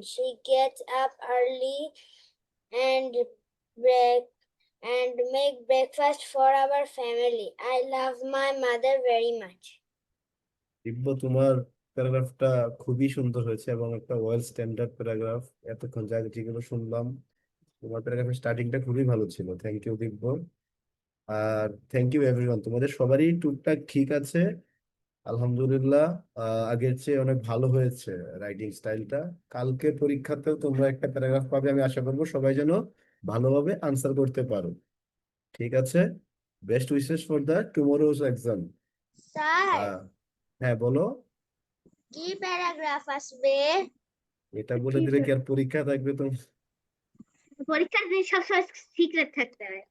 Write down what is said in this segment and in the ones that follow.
She gets up early and make breakfast for our family. I love my mother very much. দিব্য, তোমার প্যারাগ্রাফটা খুবই সুন্দর হয়েছে এবং একটা ওয়েল স্ট্যান্ডার্ড প্যারাগ্রাফ। এতক্ষণ যা যেগুলো শুনলাম, তোমার প্যারাগ্রাফের স্টার্টিংটা খুবই ভালো ছিল। Thank you Divya. আর থ্যাংক ইউ এভরিওয়ান, তোমাদের সবারই টুকটাক ঠিক আছে আলহামদুলিল্লাহ। আগের চেয়ে অনেক ভালো হয়েছে রাইটিং স্টাইলটা। কালকে পরীক্ষাতেও তোমরা একটা প্যারাগ্রাফ পাবে, আমি আশা করবো সবাই যেন ভালোভাবে আনসার করতে পারো। ঠিক আছে, best wishes for the tomorrow's exam. Sir, হ্যাঁ বলো। কি প্যারাগ্রাফ আসবে? এটা বলে দিলে কি আর পরীক্ষা থাকবে? তো পরীক্ষার দিন সবসময় সিক্রেট থাকতে হয়।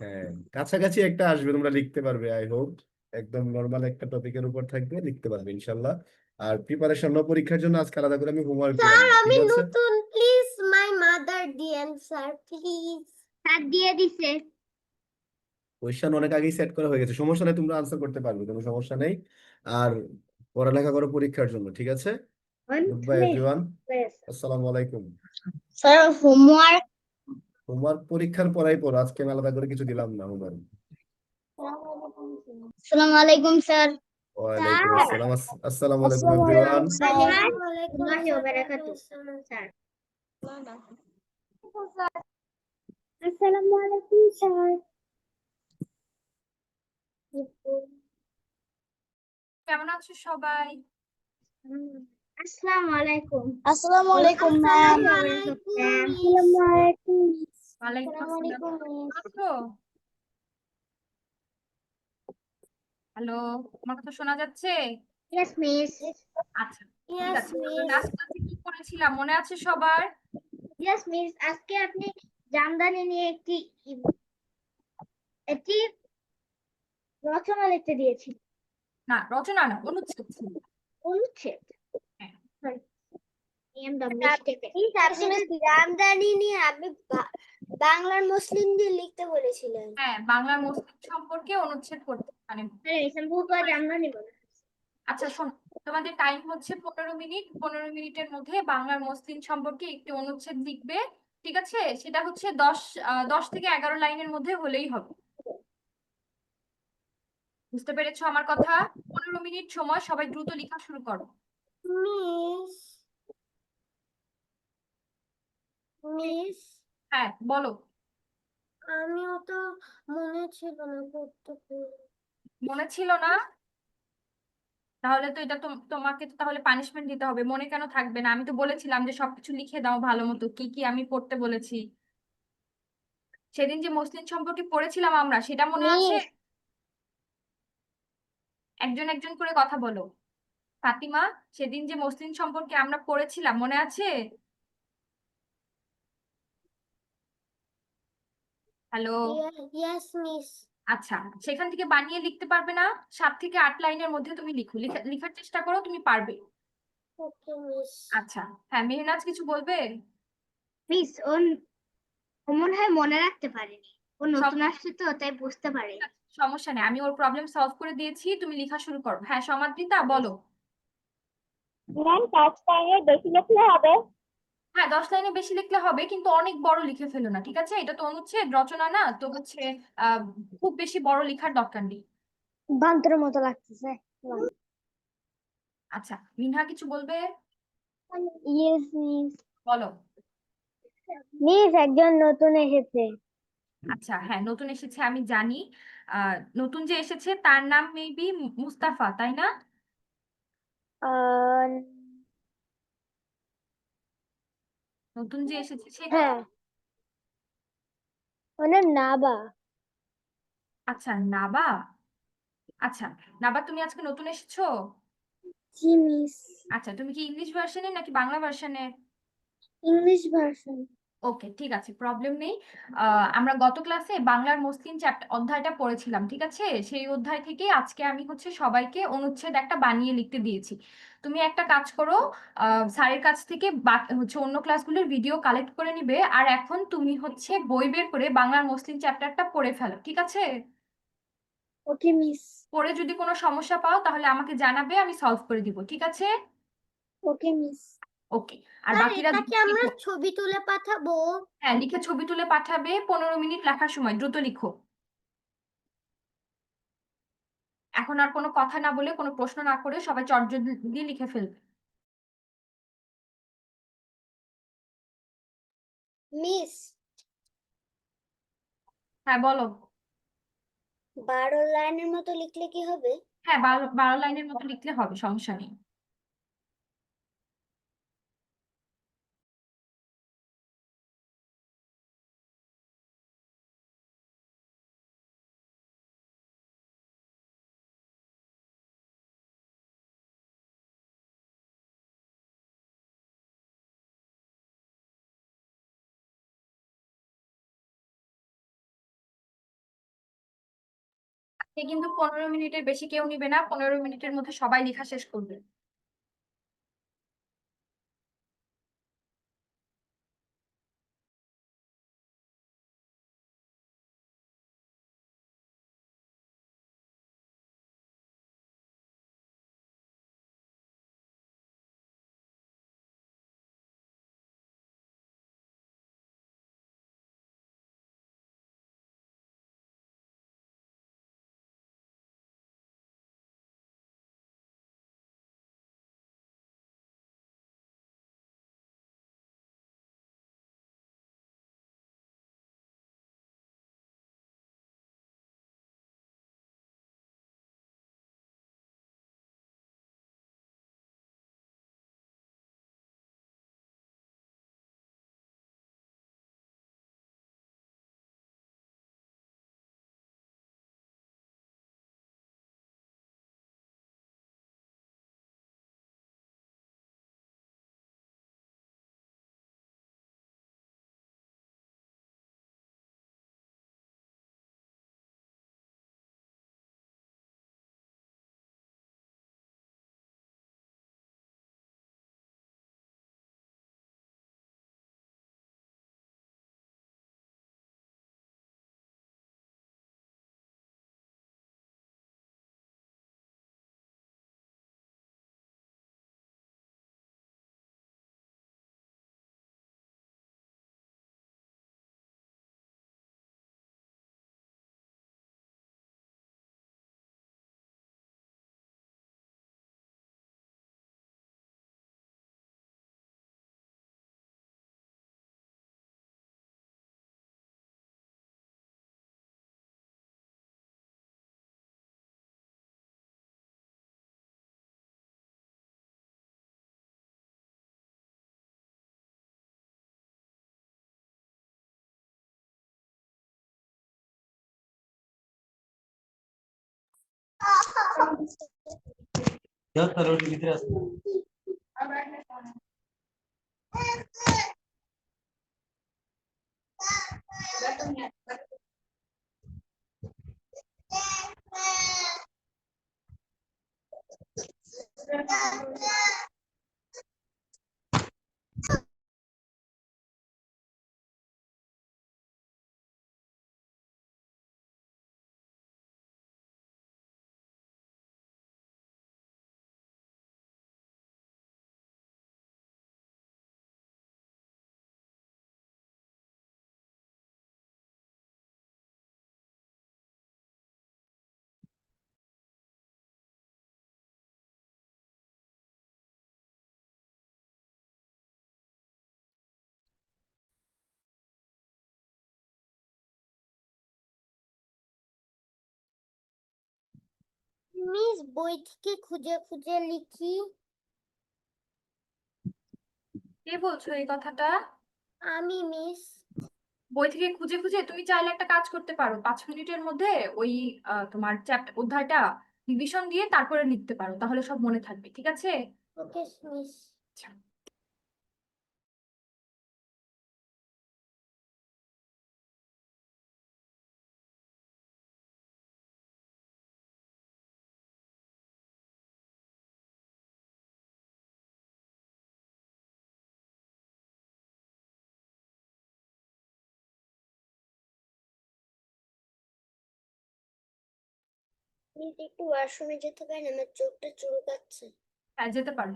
হ্যাঁ, কাছাকাছি একটা আসবে, তোমরা লিখতে পারবে আই হোপ। একদম নর্মাল একটা টপিকের উপর থাকবে, লিখতে পারবে ইনশাল্লাহ। আর প্রিপারেশন নাও পরীক্ষার জন্য, আজকে আলাদা করে আমি হোমওয়ার্ক দিলাম স্যার, না, আমি ঠিক আছে? নতুন, প্লিজ মাই মাদার দিয়েন স্যার, প্লিজ। স্যার দিয়ে দিছে। কোয়েশ্চেন অনেক আগেই সেট করা হয়ে গেছে, সমস্যা নেই, তোমরা আনসার করতে পারবে, কোনো সমস্যা নেই। আর পড়ালেখা করো পরীক্ষার জন্য, ঠিক আছে? গুড বাই এভরিওয়ান, আসসালামু আলাইকুম। Sir, homework. তোমার পরীক্ষার পড়াই পড়ো, আজকে আমি আলাদা করে কিছু দিলাম না হোমওয়ার্ক। আসসালামু আলাইকুম স্যার। ওয়ালাইকুম স্যার, আসসালাম। আসসালামু আলাইকুম আসসালামু এভরিওয়ান। আলাইকুম স্যার। ওয়া আলাইকুম স্যার। আসসালামু আলাইকুম স্যার। কেমন আছো সবাই? আসসালামু আলাইকুম। আসসালামু আলাইকুম ম্যাম। আসসালামু আলাইকুম। ওয়ালাইকুম আসসালাম। আছো? হ্যালো, আমার কথা শোনা যাচ্ছে? Yes miss. আচ্ছা, ঠিক আছে। লাস্ট ক্লাসে কি করেছিলাম মনে আছে সবার? ইয়েস মিস, আজকে আপনি জামদানি নিয়ে একটি রচনা লিখতে দিয়েছি। না, রচনা না, অনুচ্ছেদ ছিল। অনুচ্ছেদ। হ্যাঁ। জামদানি নিয়ে আপনি বাংলার মুসলিমদের লিখতে বলেছিলেন। হ্যাঁ, বাংলার মুসলিম সম্পর্কে অনুচ্ছেদ করতে মানে জামদানি বলে। আচ্ছা শোনো, তোমাদের টাইম হচ্ছে 15 মিনিট। 15 মিনিটের মধ্যে বাংলার মসলিন সম্পর্কে একটি অনুচ্ছেদ লিখবে। ঠিক আছে, সেটা হচ্ছে 10 থেকে 11 লাইনের মধ্যে হলেই হবে। বুঝতে পেরেছো আমার কথা? 15 মিনিট সময়, সবাই দ্রুত লেখা শুরু করো। মিস, মিস, হ্যাঁ বলো। আমিও তো মনে ছিল না করতে। মনে ছিল না? তাহলে তো এটা তোমাকে তো তাহলে পানিশমেন্ট দিতে হবে। মনে কেন থাকবে না? আমি তো বলেছিলাম যে সবকিছু লিখে দাও ভালো মতো, কি কি আমি পড়তে বলেছি। সেদিন যে মসলিন সম্পর্কে পড়েছিলাম আমরা, সেটা মনে আছে? মিস, একজন একজন করে কথা বলো। ফাতিমা, সেদিন যে মসলিন সম্পর্কে আমরা পড়েছিলাম মনে আছে? হ্যালো। Yes miss. আচ্ছা, সেখান থেকে বানিয়ে লিখতে পারবে না? 7 থেকে 8 লাইনের মধ্যে তুমি লিখো, লেখার চেষ্টা করো, তুমি পারবে। ওকে মিস। আচ্ছা, হ্যাঁ মেহনাজ কিছু বলবে? মিস, ও মনে হয় মনে রাখতে পারেনি, ও সব নতুন আসছে তো তাই বুঝতে পারে। সমস্যা নেই, আমি ওর প্রবলেম সলভ করে দিয়েছি, তুমি লেখা শুরু করো। হ্যাঁ সমাদৃতা বলো। ম্যাম, 5 লাইনে বেশি লিখলে হবে? হ্যাঁ 10 লাইনে বেশি লিখলে হবে, কিন্তু অনেক বড় লিখে ফেলো না, ঠিক আছে? এটা তো অনুচ্ছেদ রচনা না, তো হচ্ছে আহ খুব বেশি বড় লেখার দরকার নেই। বান্তরের মতো লাগতেছে। আচ্ছা, মিনহা কিছু বলবে? Yes miss. বলো। মিস, একজন নতুন এসেছে। আচ্ছা, হ্যাঁ নতুন এসেছে আমি জানি। নতুন যে এসেছে তার নাম মেবি মুস্তাফা, তাই না? আহ, নতুন যে এসেছে সে হ্যাঁ, ওনার নাবা। আচ্ছা নাবা। আচ্ছা নাবা, তুমি আজকে নতুন এসেছো? জি মিস। আচ্ছা, তুমি কি ইংলিশ ভার্সনে নাকি বাংলা ভার্সনে? English version. ওকে, ঠিক আছে, প্রবলেম নেই। আমরা গত ক্লাসে বাংলার মসলিন চ্যাপ্টার অধ্যায়টা পড়েছিলাম, ঠিক আছে? সেই অধ্যায় থেকে আজকে আমি হচ্ছে সবাইকে অনুচ্ছেদ একটা বানিয়ে লিখতে দিয়েছি। তুমি একটা কাজ করো, স্যারের কাছ থেকে হচ্ছে অন্য ক্লাসগুলোর ভিডিও কালেক্ট করে নিবে, আর এখন তুমি হচ্ছে বই বের করে বাংলার মসলিন চ্যাপ্টারটা পড়ে ফেলো, ঠিক আছে? ওকে মিস। পড়ে যদি কোনো সমস্যা পাও তাহলে আমাকে জানাবে, আমি সলভ করে দিব, ঠিক আছে? ওকে মিস। ওকে, আর স্যার বাকিরা এটা কি আমরা লিখো। ছবি তুলে পাঠাবো? হ্যাঁ, লিখে ছবি তুলে পাঠাবে, 15 মিনিট লেখার সময়, দ্রুত লিখো। এখন আর কোনো কথা না বলে, কোনো প্রশ্ন না করে সবাই চটজলদি দিয়ে লিখে ফেলবে। মিস, হ্যাঁ বলো। 12 লাইনের মতো লিখলে কি হবে? হ্যাঁ, 12 লাইনের মতো লিখলে হবে, সমস্যা নেই। আজকে কিন্তু 15 মিনিটের বেশি কেউ নিবে না, 15 মিনিটের মধ্যে সবাই লেখা শেষ করবে। মিস, বই থেকে খুঁজে খুঁজে লিখি। কে বলছো এই কথাটা? আমি মিস। বই থেকে খুঁজে খুঁজে? তুমি চাইলে একটা কাজ করতে পারো, 5 মিনিটের মধ্যে ওই তোমার চ্যাপ্টার অধ্যায়টা রিভিশন দিয়ে তারপরে লিখতে পারো, তাহলে সব মনে থাকবে, ঠিক আছে? ওকে মিস। আচ্ছা। মিস, একটু ওয়াশরুমে যেতে পারেন, আমার চোখটা চুলকাচ্ছে। হ্যাঁ, যেতে পারো।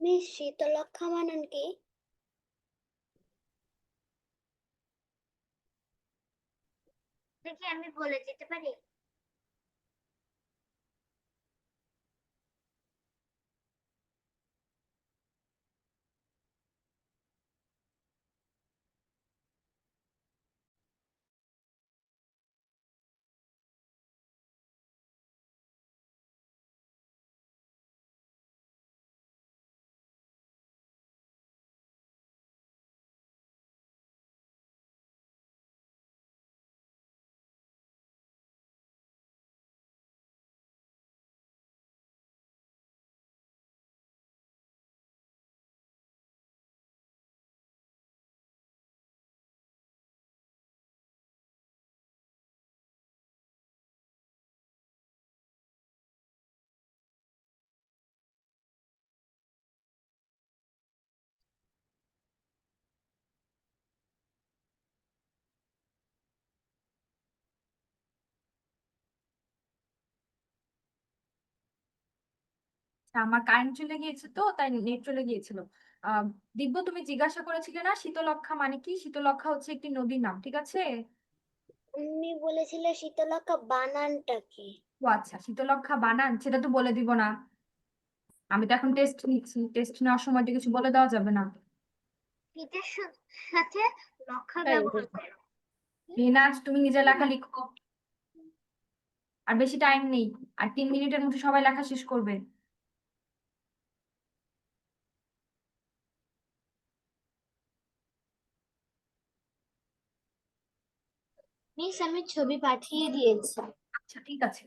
মিস শীতলক্ষা মানেন কি? দেখি আমি বলে দিতে পারি। আমার কারেন্ট চলে গিয়েছে তো তাই নেট চলে গিয়েছিল। দিব্য, তুমি জিজ্ঞাসা করেছিলে না শীতলক্ষা মানে কি? শীতলক্ষা হচ্ছে একটি নদীর নাম, ঠিক আছে? তুমি বলেছিলে শীতলক্ষা বানানটা কি? ও আচ্ছা, শীতলক্ষা বানান সেটা তো বলে দিব না। আমি তো এখন টেস্ট নিচ্ছি, টেস্ট নেওয়ার সময় তো কিছু বলে দেওয়া যাবে না। শীতের সাথে লক্ষা তাই ব্যবহার করো। রিনাজ, তুমি নিজে লেখা লিখো। আর বেশি টাইম নেই, আর 3 মিনিটের মধ্যে সবাই লেখা শেষ করবে। মিস আমি ছবি পাঠিয়ে দিয়েছি। আচ্ছা ঠিক আছে।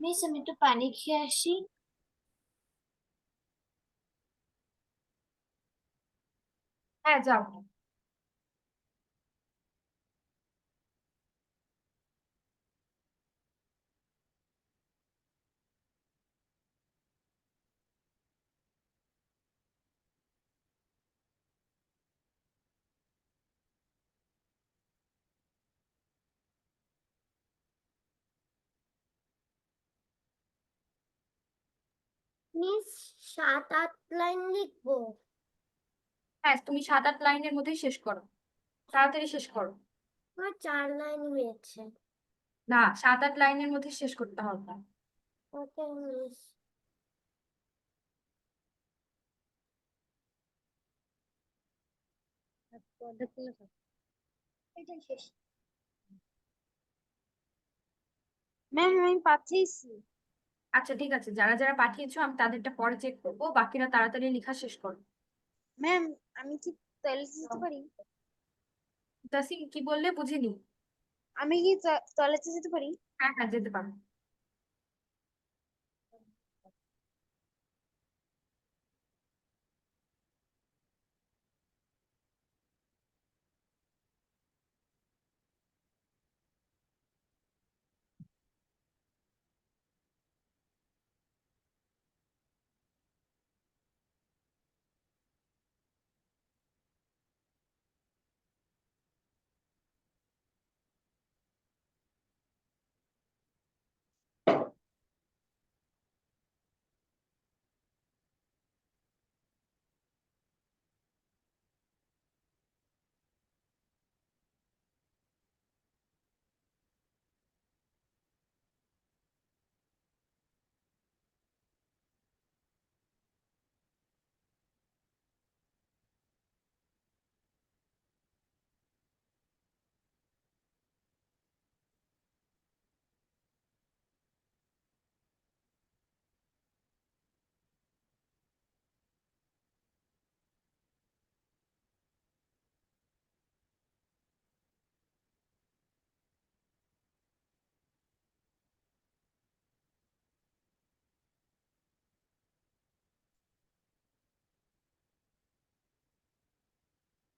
মিস আমি একটু পানি খেয়ে আসি। হ্যাঁ যাও। মিস 7-8 লাইন লিখবো। হ্যাঁ, তুমি 7-8 লাইনের মধ্যেই শেষ করো, তাড়াতাড়ি শেষ করো। আমার 4 লাইন হয়েছে। না, 7-8 লাইনের মধ্যে শেষ করতে হবে। Okay miss. এটা শেষ। ম্যাম আমি পাঠিয়েছি। আচ্ছা ঠিক আছে, যারা যারা পাঠিয়েছো আমি তাদেরটা পরে চেক করবো, বাকিরা তাড়াতাড়ি লেখা শেষ করো। ম্যাম আমি কি টয়লেটে যেতে পারি? তাসিম, কি বললে বুঝিনি। আমি কি টয়লেটে যেতে পারি? হ্যাঁ হ্যাঁ, যেতে পারো।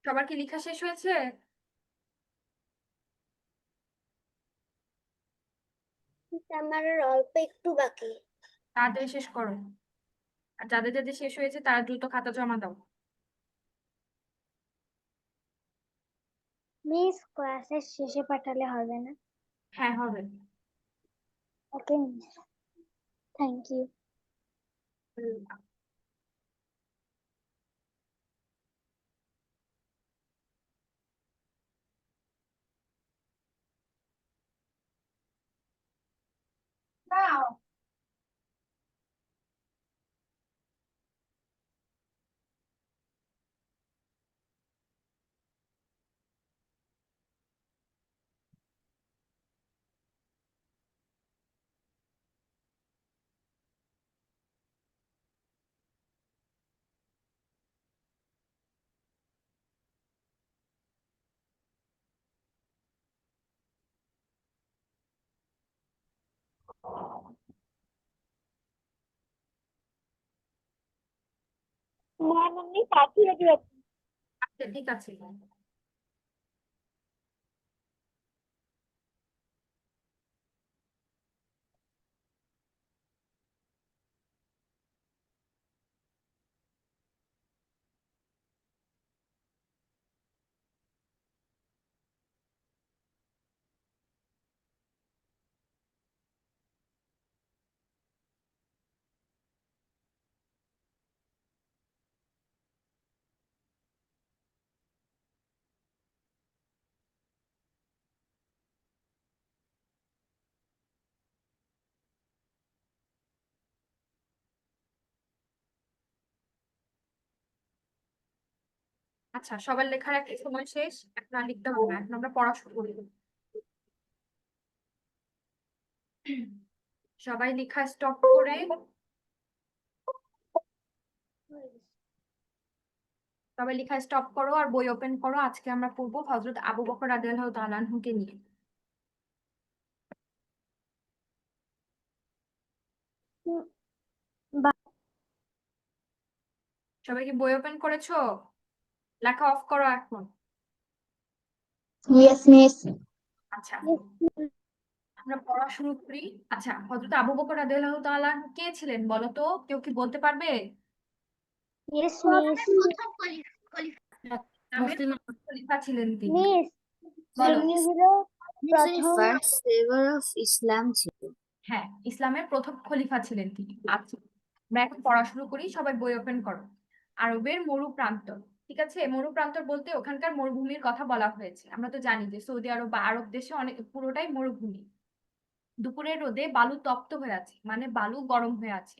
সবার কি লেখা শেষ হয়েছে? আমার আর অল্প একটু বাকি। তাড়াতাড়ি শেষ করো। আর যাদের যাদের শেষ হয়েছে তারা দ্রুত খাতা জমা দাও। মিস ক্লাসের শেষে পাঠালে হবে না? হ্যাঁ, হবে। Okay miss, thank you. দাও। ম্যাম আমি পাঠিয়ে দিয়েছি। আচ্ছা, ঠিক আছে। আচ্ছা, সবার লেখার একটা সময় শেষ, এখন আর লিখতে হবে না, এখন আমরা পড়া শুরু করি। সবাই লেখা স্টপ করে সবাই লেখা স্টপ করো আর বই ওপেন করো। আজকে আমরা পড়বো হযরত আবু বকর রাদিয়াল্লাহু তাআলা আনহুকে নিয়ে। সবাই কি বই ওপেন করেছো? লেখা অফ করো এখন। Yes miss. আচ্ছা, আমরা পড়া শুরু করি। আচ্ছা, হযরত আবু বকর রাদিয়াল্লাহু তাআলা আনহু কে ছিলেন বলো তো? কেউ কি বলতে পারবে? Yes miss. ইসলামের প্রথম খলিফা ছিলেন তিনি। মিস বলো। তিনি হলো প্রথম। ফার্স্ট সেভার অফ ইসলাম ছিল। হ্যাঁ, ইসলামের প্রথম খলিফা ছিলেন তিনি। আচ্ছা, আমরা এখন পড়া শুরু করি। সবাই বই ওপেন করো। আরবের মরু প্রান্তর, ঠিক আছে? মরু প্রান্তর বলতে ওখানকার মরুভূমির কথা বলা হয়েছে। আমরা তো জানি যে সৌদি আরব বা আরব দেশে অনেক পুরোটাই মরুভূমি। দুপুরের রোদে বালু তপ্ত হয়ে আছে, মানে বালু গরম হয়ে আছে,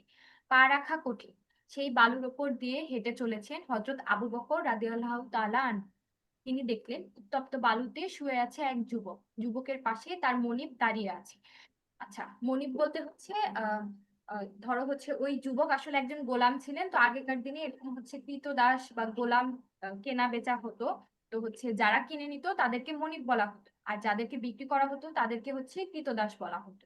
পা রাখা কঠিন। সেই বালুর ওপর দিয়ে হেঁটে চলেছেন হযরত আবু বকর রাদিয়াল্লাহু তাআলা আনহু। তিনি দেখলেন উত্তপ্ত বালুতে শুয়ে আছে এক যুবক। যুবকের পাশে তার মনিব দাঁড়িয়ে আছে। আচ্ছা, মনিব বলতে হচ্ছে ধরো হচ্ছে ওই যুবক আসলে একজন গোলাম ছিলেন। তো আগেকার দিনে এরকম হচ্ছে ক্রীতদাস বা গোলাম কেনা বেচা হতো। তো হচ্ছে যারা কিনে নিত তাদেরকে মনিব বলা হতো, আর যাদেরকে বিক্রি করা হতো তাদেরকে হচ্ছে ক্রীতদাস বলা হতো।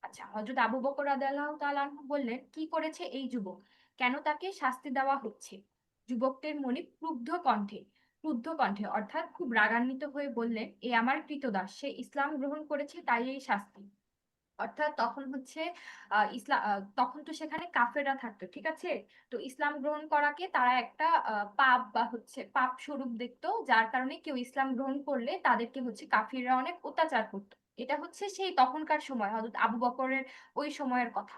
আচ্ছা, হযরত আবু বকর রাদিয়াল্লাহু তাআলা আনহু বললেন, কি করেছে এই যুবক, কেন তাকে শাস্তি দেওয়া হচ্ছে? যুবকটির মনিব ক্রুদ্ধ কণ্ঠে অর্থাৎ খুব রাগান্বিত হয়ে বললেন, এ আমার ক্রীতদাস, সে ইসলাম গ্রহণ করেছে, তাই এই শাস্তি। অর্থাৎ তখন হচ্ছে তখন তো সেখানে কাফেররা থাকতো, ঠিক আছে? তো ইসলাম গ্রহণ করাকে তারা একটা পাপ বা হচ্ছে পাপ স্বরূপ দেখতো, যার কারণে কেউ ইসলাম গ্রহণ করলে তাদেরকে হচ্ছে কাফিররা অনেক অত্যাচার করতো। এটা হচ্ছে সেই তখনকার সময়, হযরত আবু বকরের ওই সময়ের কথা।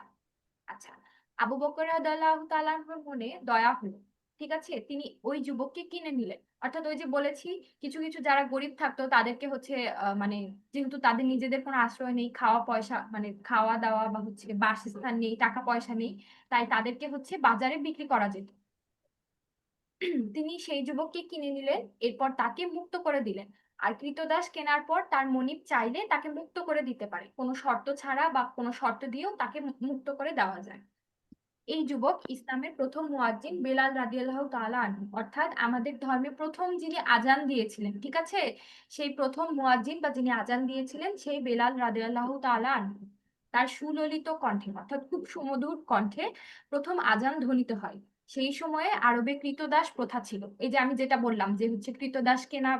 আচ্ছা, আবু বকর রাদিয়াল্লাহু তাআলা আনহুর মনে দয়া হলো, ঠিক আছে? তিনি ওই যুবককে কিনে নিলেন। অর্থাৎ ওই যে বলেছি, কিছু কিছু যারা গরিব থাকতো তাদেরকে হচ্ছে মানে যেহেতু তাদের নিজেদের কোনো আশ্রয় নেই, খাওয়া পয়সা মানে খাওয়া দাওয়া বা হচ্ছে বাসস্থান নেই, টাকা পয়সা নেই, তাই তাদেরকে হচ্ছে বাজারে বিক্রি করা যেত। তিনি সেই যুবককে কিনে নিলেন, এরপর তাকে মুক্ত করে দিলেন। আর ক্রীতদাস কেনার পর তার মনিব চাইলে তাকে মুক্ত করে দিতে পারে, কোনো শর্ত ছাড়া বা কোনো শর্ত দিয়েও তাকে মুক্ত করে দেওয়া যায়। এই যুবক ইসলামের প্রথম মুয়াজ্জিন বেলাল রাদিয়াল্লাহু তাআলা আনহু, অর্থাৎ আমাদের ধর্মে প্রথম যিনি আজান দিয়েছিলেন, ঠিক আছে? সেই প্রথম মুয়াজ্জিন বা যিনি আজান দিয়েছিলেন সেই বেলাল রাদিয়াল্লাহু তাআলা আনহু। তার সুললিত কণ্ঠে অর্থাৎ খুব সুমধুর কণ্ঠে প্রথম আজান ধ্বনিত হয়। সেই সময়ে আরবে ক্রীতদাস প্রথা ছিল। এই যে আমি যেটা বললাম যে হচ্ছে ক্রীতদাস কেনা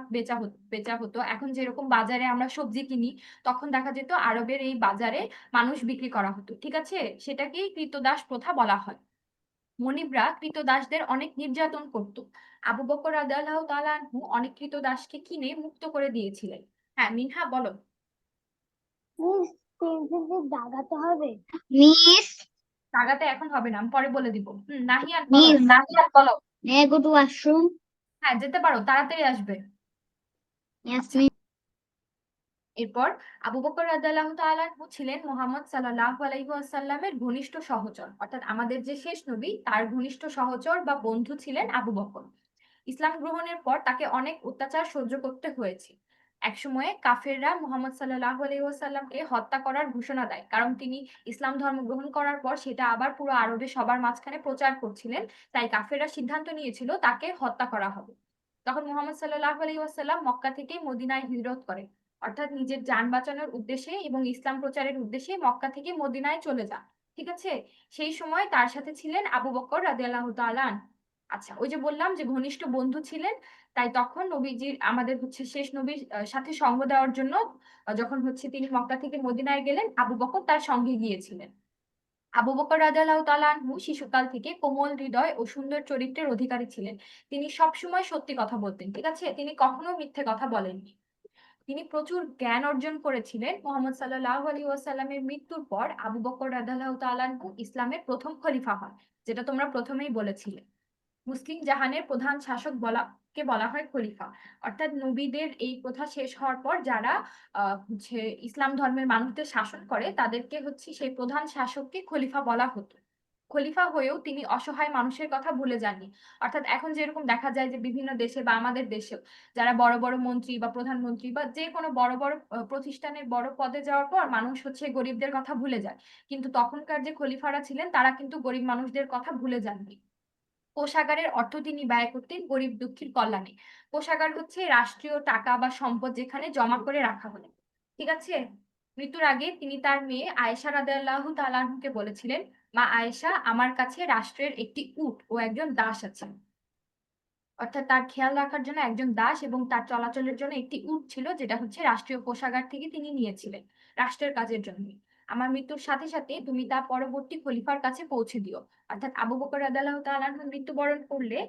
বেচা হতো। এখন যেরকম বাজারে আমরা সবজি কিনি, তখন দেখা যেত আরবের এই বাজারে মানুষ বিক্রি করা হতো, ঠিক আছে? সেটাকেই ক্রীতদাস প্রথা বলা হয়। মনিবরা ক্রীতদাসদের অনেক নির্যাতন করত। আবু বকর রাদিয়াল্লাহু তাআলা আনহু অনেক ক্রীতদাসকে কিনে মুক্ত করে দিয়েছিলেন। হ্যাঁ, মিনহা বলো। মিস পেন্সিল দাগাতে হবে? Miss, লাগাতে এখন হবে না, আমি পরে বলে দিব। নাহিয়ান বলো। Miss, নাহিয়ান বলো। may I go to washroom? হ্যাঁ, যেতে পারো, তাড়াতাড়ি আসবে। Yes, আচ্ছা, Miss. এরপর আবু বকর রাদিয়াল্লাহু তাআলা আনহু ছিলেন মুহাম্মদ সাল্লাল্লাহু আলাইহি ওয়াসাল্লামের ঘনিষ্ঠ সহচর, অর্থাৎ আমাদের যে শেষ নবী তার ঘনিষ্ঠ সহচর বা বন্ধু ছিলেন আবু বকর। ইসলাম গ্রহণের পর তাকে অনেক অত্যাচার সহ্য করতে হয়েছে। একসময়ে কাফেররা মুহাম্মদ সাল্লাল্লাহু আলাইহি ওয়াসাল্লামকে হত্যা করার ঘোষণা দেয়, কারণ তিনি ইসলাম ধর্ম গ্রহণ করার পর সেটা আবার পুরো আরবে সবার মাঝখানে প্রচার করছিলেন। তাই কাফেররা সিদ্ধান্ত নিয়েছিল তাকে হত্যা করা হবে। তখন মুহাম্মদ সাল্লাল্লাহু আলাইহি ওয়াসাল্লাম মক্কা থেকে মদিনায় হিজরত করেন, অর্থাৎ নিজের জান বাঁচানোর উদ্দেশ্যে এবং ইসলাম প্রচারের উদ্দেশ্যে মক্কা থেকে মদিনায় চলে যান, ঠিক আছে? সেই সময় তার সাথে ছিলেন আবু বকর রাদিয়াল্লাহু তাআলা আনহু। আচ্ছা, ওই যে বললাম যে ঘনিষ্ঠ বন্ধু ছিলেন, তাই তখন নবীজির আমাদের হচ্ছে শেষ নবীর সাথে সঙ্গ দেওয়ার জন্য যখন হচ্ছে তিনি মক্কা থেকে মদিনায় গেলেন, আবু বকর তার সঙ্গে গিয়েছিলেন। আবু বকর রাদিয়াল্লাহু তাআলা আনহু শিশুকাল থেকে কোমল হৃদয় ও সুন্দর চরিত্রের অধিকারী ছিলেন। তিনি সবসময় সত্যি কথা বলতেন, ঠিক আছে? তিনি কখনো মিথ্যে কথা বলেননি। তিনি প্রচুর জ্ঞান অর্জন করেছিলেন। মুহাম্মদ সাল্লাল্লাহু আলাইহি ওয়াসাল্লামের মৃত্যুর পর আবু বকর রাদিয়াল্লাহু তাআলা আনহু ইসলামের প্রথম খলিফা হন, যেটা তোমরা প্রথমেই বলেছিলে। মুসলিম জাহানের প্রধান শাসক বলা হয় খলিফা, অর্থাৎ নবীদের এই প্রথা শেষ হওয়ার পর যারা হচ্ছে ইসলাম ধর্মের মানুষদের শাসন করে তাদেরকে হচ্ছে সেই প্রধান শাসককে খলিফা বলা হতো। খলিফা হয়েও তিনি অসহায় মানুষের কথা ভুলে যাননি। অর্থাৎ এখন যেরকম দেখা যায় যে বিভিন্ন দেশে বা আমাদের দেশেও যারা বড় বড় মন্ত্রী বা প্রধানমন্ত্রী বা যে কোনো বড় বড় প্রতিষ্ঠানের বড় পদে যাওয়ার পর মানুষ হচ্ছে গরিবদের কথা ভুলে যায়, কিন্তু তখনকার যে খলিফারা ছিলেন তারা কিন্তু গরিব মানুষদের কথা ভুলে যাননি। কোষাগারের অর্থ তিনি ব্যয় করতেন গরিব দুঃখীর কল্যাণে। কোষাগার হচ্ছে রাষ্ট্রীয় টাকা বা সম্পদ যেখানে জমা করে রাখা হলো, ঠিক আছে? মৃত্যুর আগে তিনি তার মেয়ে আয়েশা রাদিয়াল্লাহু তাআলা আনহাকে বলেছিলেন, মা আয়েশা, আমার কাছে রাষ্ট্রের একটি উট ও একজন দাস আছে। অর্থাৎ তার খেয়াল রাখার জন্য একজন দাস এবং তার চলাচলের জন্য একটি উট ছিল, যেটা হচ্ছে রাষ্ট্রীয় কোষাগার থেকে তিনি নিয়েছিলেন রাষ্ট্রের কাজের জন্য। আমার মৃত্যুর সাথে সাথে তুমি তা পরবর্তী খলিফার কাছে পৌঁছে দিও। অর্থাৎ আবু বকর রাদিয়াল্লাহু তাআলা আনহু মৃত্যুবরণ করলে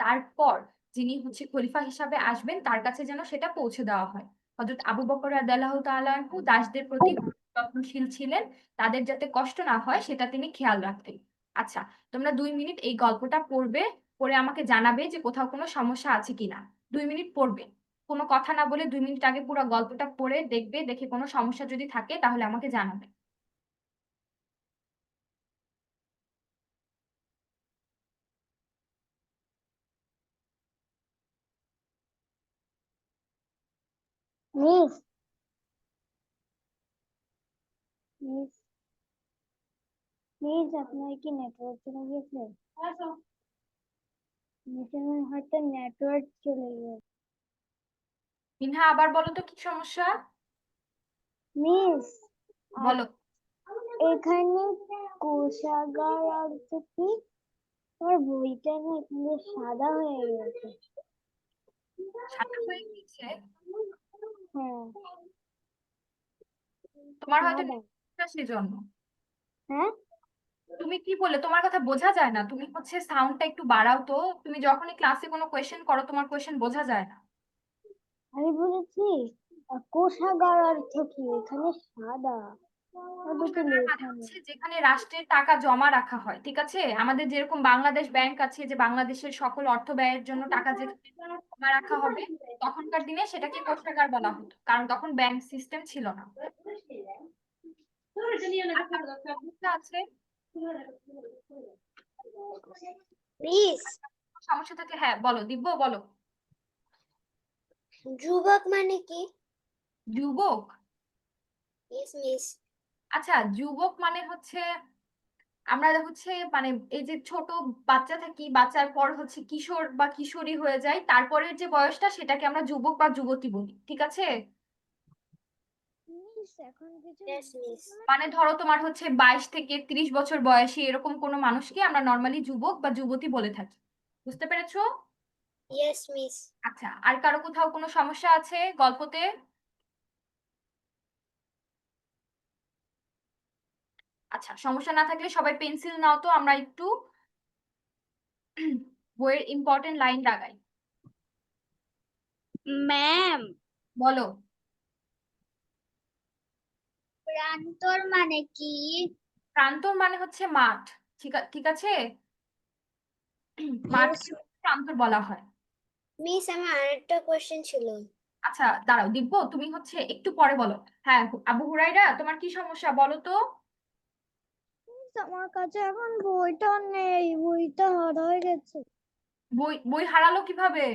তারপর যিনি হচ্ছে খলিফা হিসাবে আসবেন তার কাছে যেন সেটা পৌঁছে দেওয়া হয়। হযরত আবু বকর রাদিয়াল্লাহু তাআলা আনহু দাসদের প্রতি যত্নশীল ছিলেন, তাদের যাতে কষ্ট না হয় সেটা তিনি খেয়াল রাখতেন। আচ্ছা, তোমরা 2 মিনিট এই গল্পটা পড়বে, পরে আমাকে জানাবে যে কোথাও কোনো সমস্যা আছে কিনা। 2 মিনিট পড়বে, কোনো কথা না বলে 2 মিনিট আগে পুরো গল্পটা পড়ে দেখবে, দেখে কোনো সমস্যা যদি থাকে তাহলে আমাকে জানাবে। মিস মিস মিস আপনার কি নেটওয়ার্ক চলে গেছে? মিসের হয়তো নেটওয়ার্ক চলে গেছে। মিনহা, আবার বলো তো কি সমস্যা, মিস বলো। এখানে কোষাগার অর্থ কি? আমার বইটা না এখানে সাদা হয়ে গেছে। সাদা হয়ে গেছে? হ্যাঁ, তোমার হয়তো সাদা। সেজন্য। হ্যাঁ, তুমি কি বলে, তোমার কথা বোঝা যায় না, তুমি হচ্ছে সাউন্ডটা একটু বাড়াও তো। তুমি যখনই ক্লাসে কোনো কোয়েশ্চেন করো তোমার কোয়েশ্চেন বোঝা যায় না। আমি বলেছি কোষাগার অর্থ কি? এখানে সাদা ওটা তো কোষাগার মানে লেখা নেই। হচ্ছে যেখানে রাষ্ট্রের টাকা জমা রাখা হয়, ঠিক আছে? আমাদের যেরকম বাংলাদেশ ব্যাংক আছে, যে বাংলাদেশের সকল অর্থ ব্যয়ের জন্য টাকা যেখানে জমা রাখা হবে, তখনকার দিনে সেটাকে কোষাগার বলা হতো, কারণ তখন ব্যাংক সিস্টেম ছিল না। আর কারো কোনো সমস্যা আছে? মিস, সমস্যা থাকলে হ্যাঁ বলো, দিব্য বলো। যুবক মানে কি? যুবক? Yes miss. আচ্ছা, যুবক মানে হচ্ছে আমরা হচ্ছে মানে এই যে ছোট বাচ্চা থাকি, বাচ্চার পর হচ্ছে কিশোর বা কিশোরী হয়ে যায়, তারপরের যে বয়সটা সেটাকে আমরা যুবক বা যুবতী বলি, ঠিক আছে? মিস এখন কিছু Yes, miss. মানে ধরো তোমার হচ্ছে 22 থেকে 30 বছর বয়সী এরকম কোনো মানুষকে আমরা নর্মালি যুবক বা যুবতী বলে থাকি। বুঝতে পেরেছো? Yes, miss. আচ্ছা, আর কারো কোথাও কোনো সমস্যা আছে গল্পতে? আচ্ছা, সমস্যা না থাকলে সবাই পেন্সিল নাও তো, আমরা একটু বইয়ের ইম্পর্টেন্ট লাইন লাগাই। ম্যাম, বলো। প্রান্তর মানে কি? প্রান্তর মানে হচ্ছে মাঠ। ঠিক আছে, মাঠকে প্রান্তর বলা হয়। Miss, আমার আরেকটা কোয়েশ্চেন ছিল। আচ্ছা দাঁড়াও, দিব্য তুমি হচ্ছে একটু পরে বলো। হ্যাঁ, আবু হুরাইরা তোমার কি সমস্যা বলো তো? আমার কাছে এখন বইটা নেই, বইটা হারাই গেছে। বই বই হারালো কিভাবে?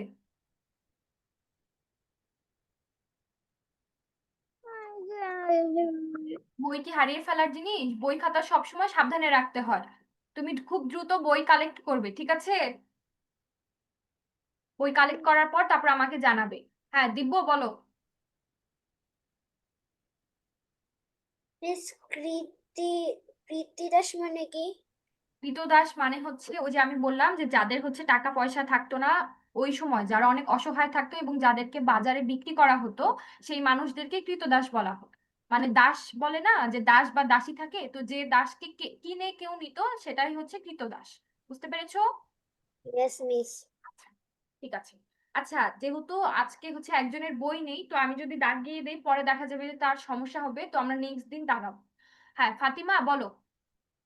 বই কি হারিয়ে ফেলার জিনিস? বই খাতা সবসময় সাবধানে রাখতে হয়। তুমি খুব দ্রুত বই কালেক্ট করবে, ঠিক আছে? বই কালেক্ট করার পর তারপর আমাকে জানাবে। হ্যাঁ দিব্য বলো। মিস, কৃতিদাস মানে কি? ক্রীতদাস মানে হচ্ছে ওই যে আমি বললাম যে যাদের হচ্ছে টাকা পয়সা থাকতো না ওই সময়, যারা অনেক অসহায় থাকতো এবং যাদেরকে বাজারে বিক্রি করা হতো, সেই মানুষদেরকে ক্রীতদাস বলা হতো। মানে দাস বলে না যে দাস বা দাসী থাকে, তো যে দাসকে কিনে কেউ নিত সেটাই হচ্ছে ক্রীতদাস। বুঝতে পেরেছো? Yes, miss. ঠিক আছে। আচ্ছা, যেহেতু আজকে হচ্ছে একজনের বই নেই, তো আমি যদি দাগিয়ে দেই পরে দেখা যাবে যে তার সমস্যা হবে, তো আমরা নেক্সট দিন দাগাবো। হ্যাঁ ফাতিমা বলো।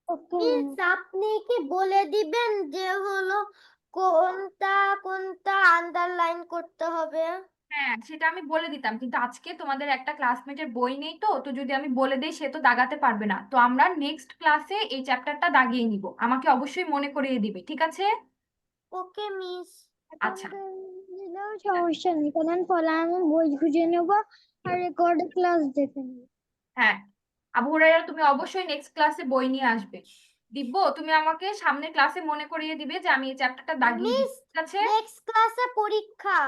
ওকে মিস, আপনি কি বলে দিবেন যে হলো কোনটা কোনটা আন্ডারলাইন করতে হবে? হ্যাঁ সেটা আমি বলে দিতাম, কিন্তু আজকে তোমাদের একটা ক্লাসমেটের বই নেই, তো তো যদি আমি বলে দেই সে তো দাগাতে পারবে না, তো আমরা নেক্সট ক্লাসে এই চ্যাপ্টারটা দাগিয়ে নিব। আমাকে অবশ্যই মনে করিয়ে দিবে, ঠিক আছে? ওকে মিস। আচ্ছা দিলেও সমস্যা নেই, কারণ পরে আমি বই খুঁজে নেবো আর রেকর্ড ক্লাস দেখে নেবো। হ্যাঁ, আবু হুরায়রা তুমি অবশ্যই নেক্সট ক্লাসে বই নিয়ে আসবে। দিব্য তুমি আমাকে সামনের ক্লাসে মনে করিয়ে দিবে যে আমি এই চ্যাপ্টারটা দাগিয়ে দিব, মিস, ঠিক আছে? নেক্সট ক্লাসে পরীক্ষা।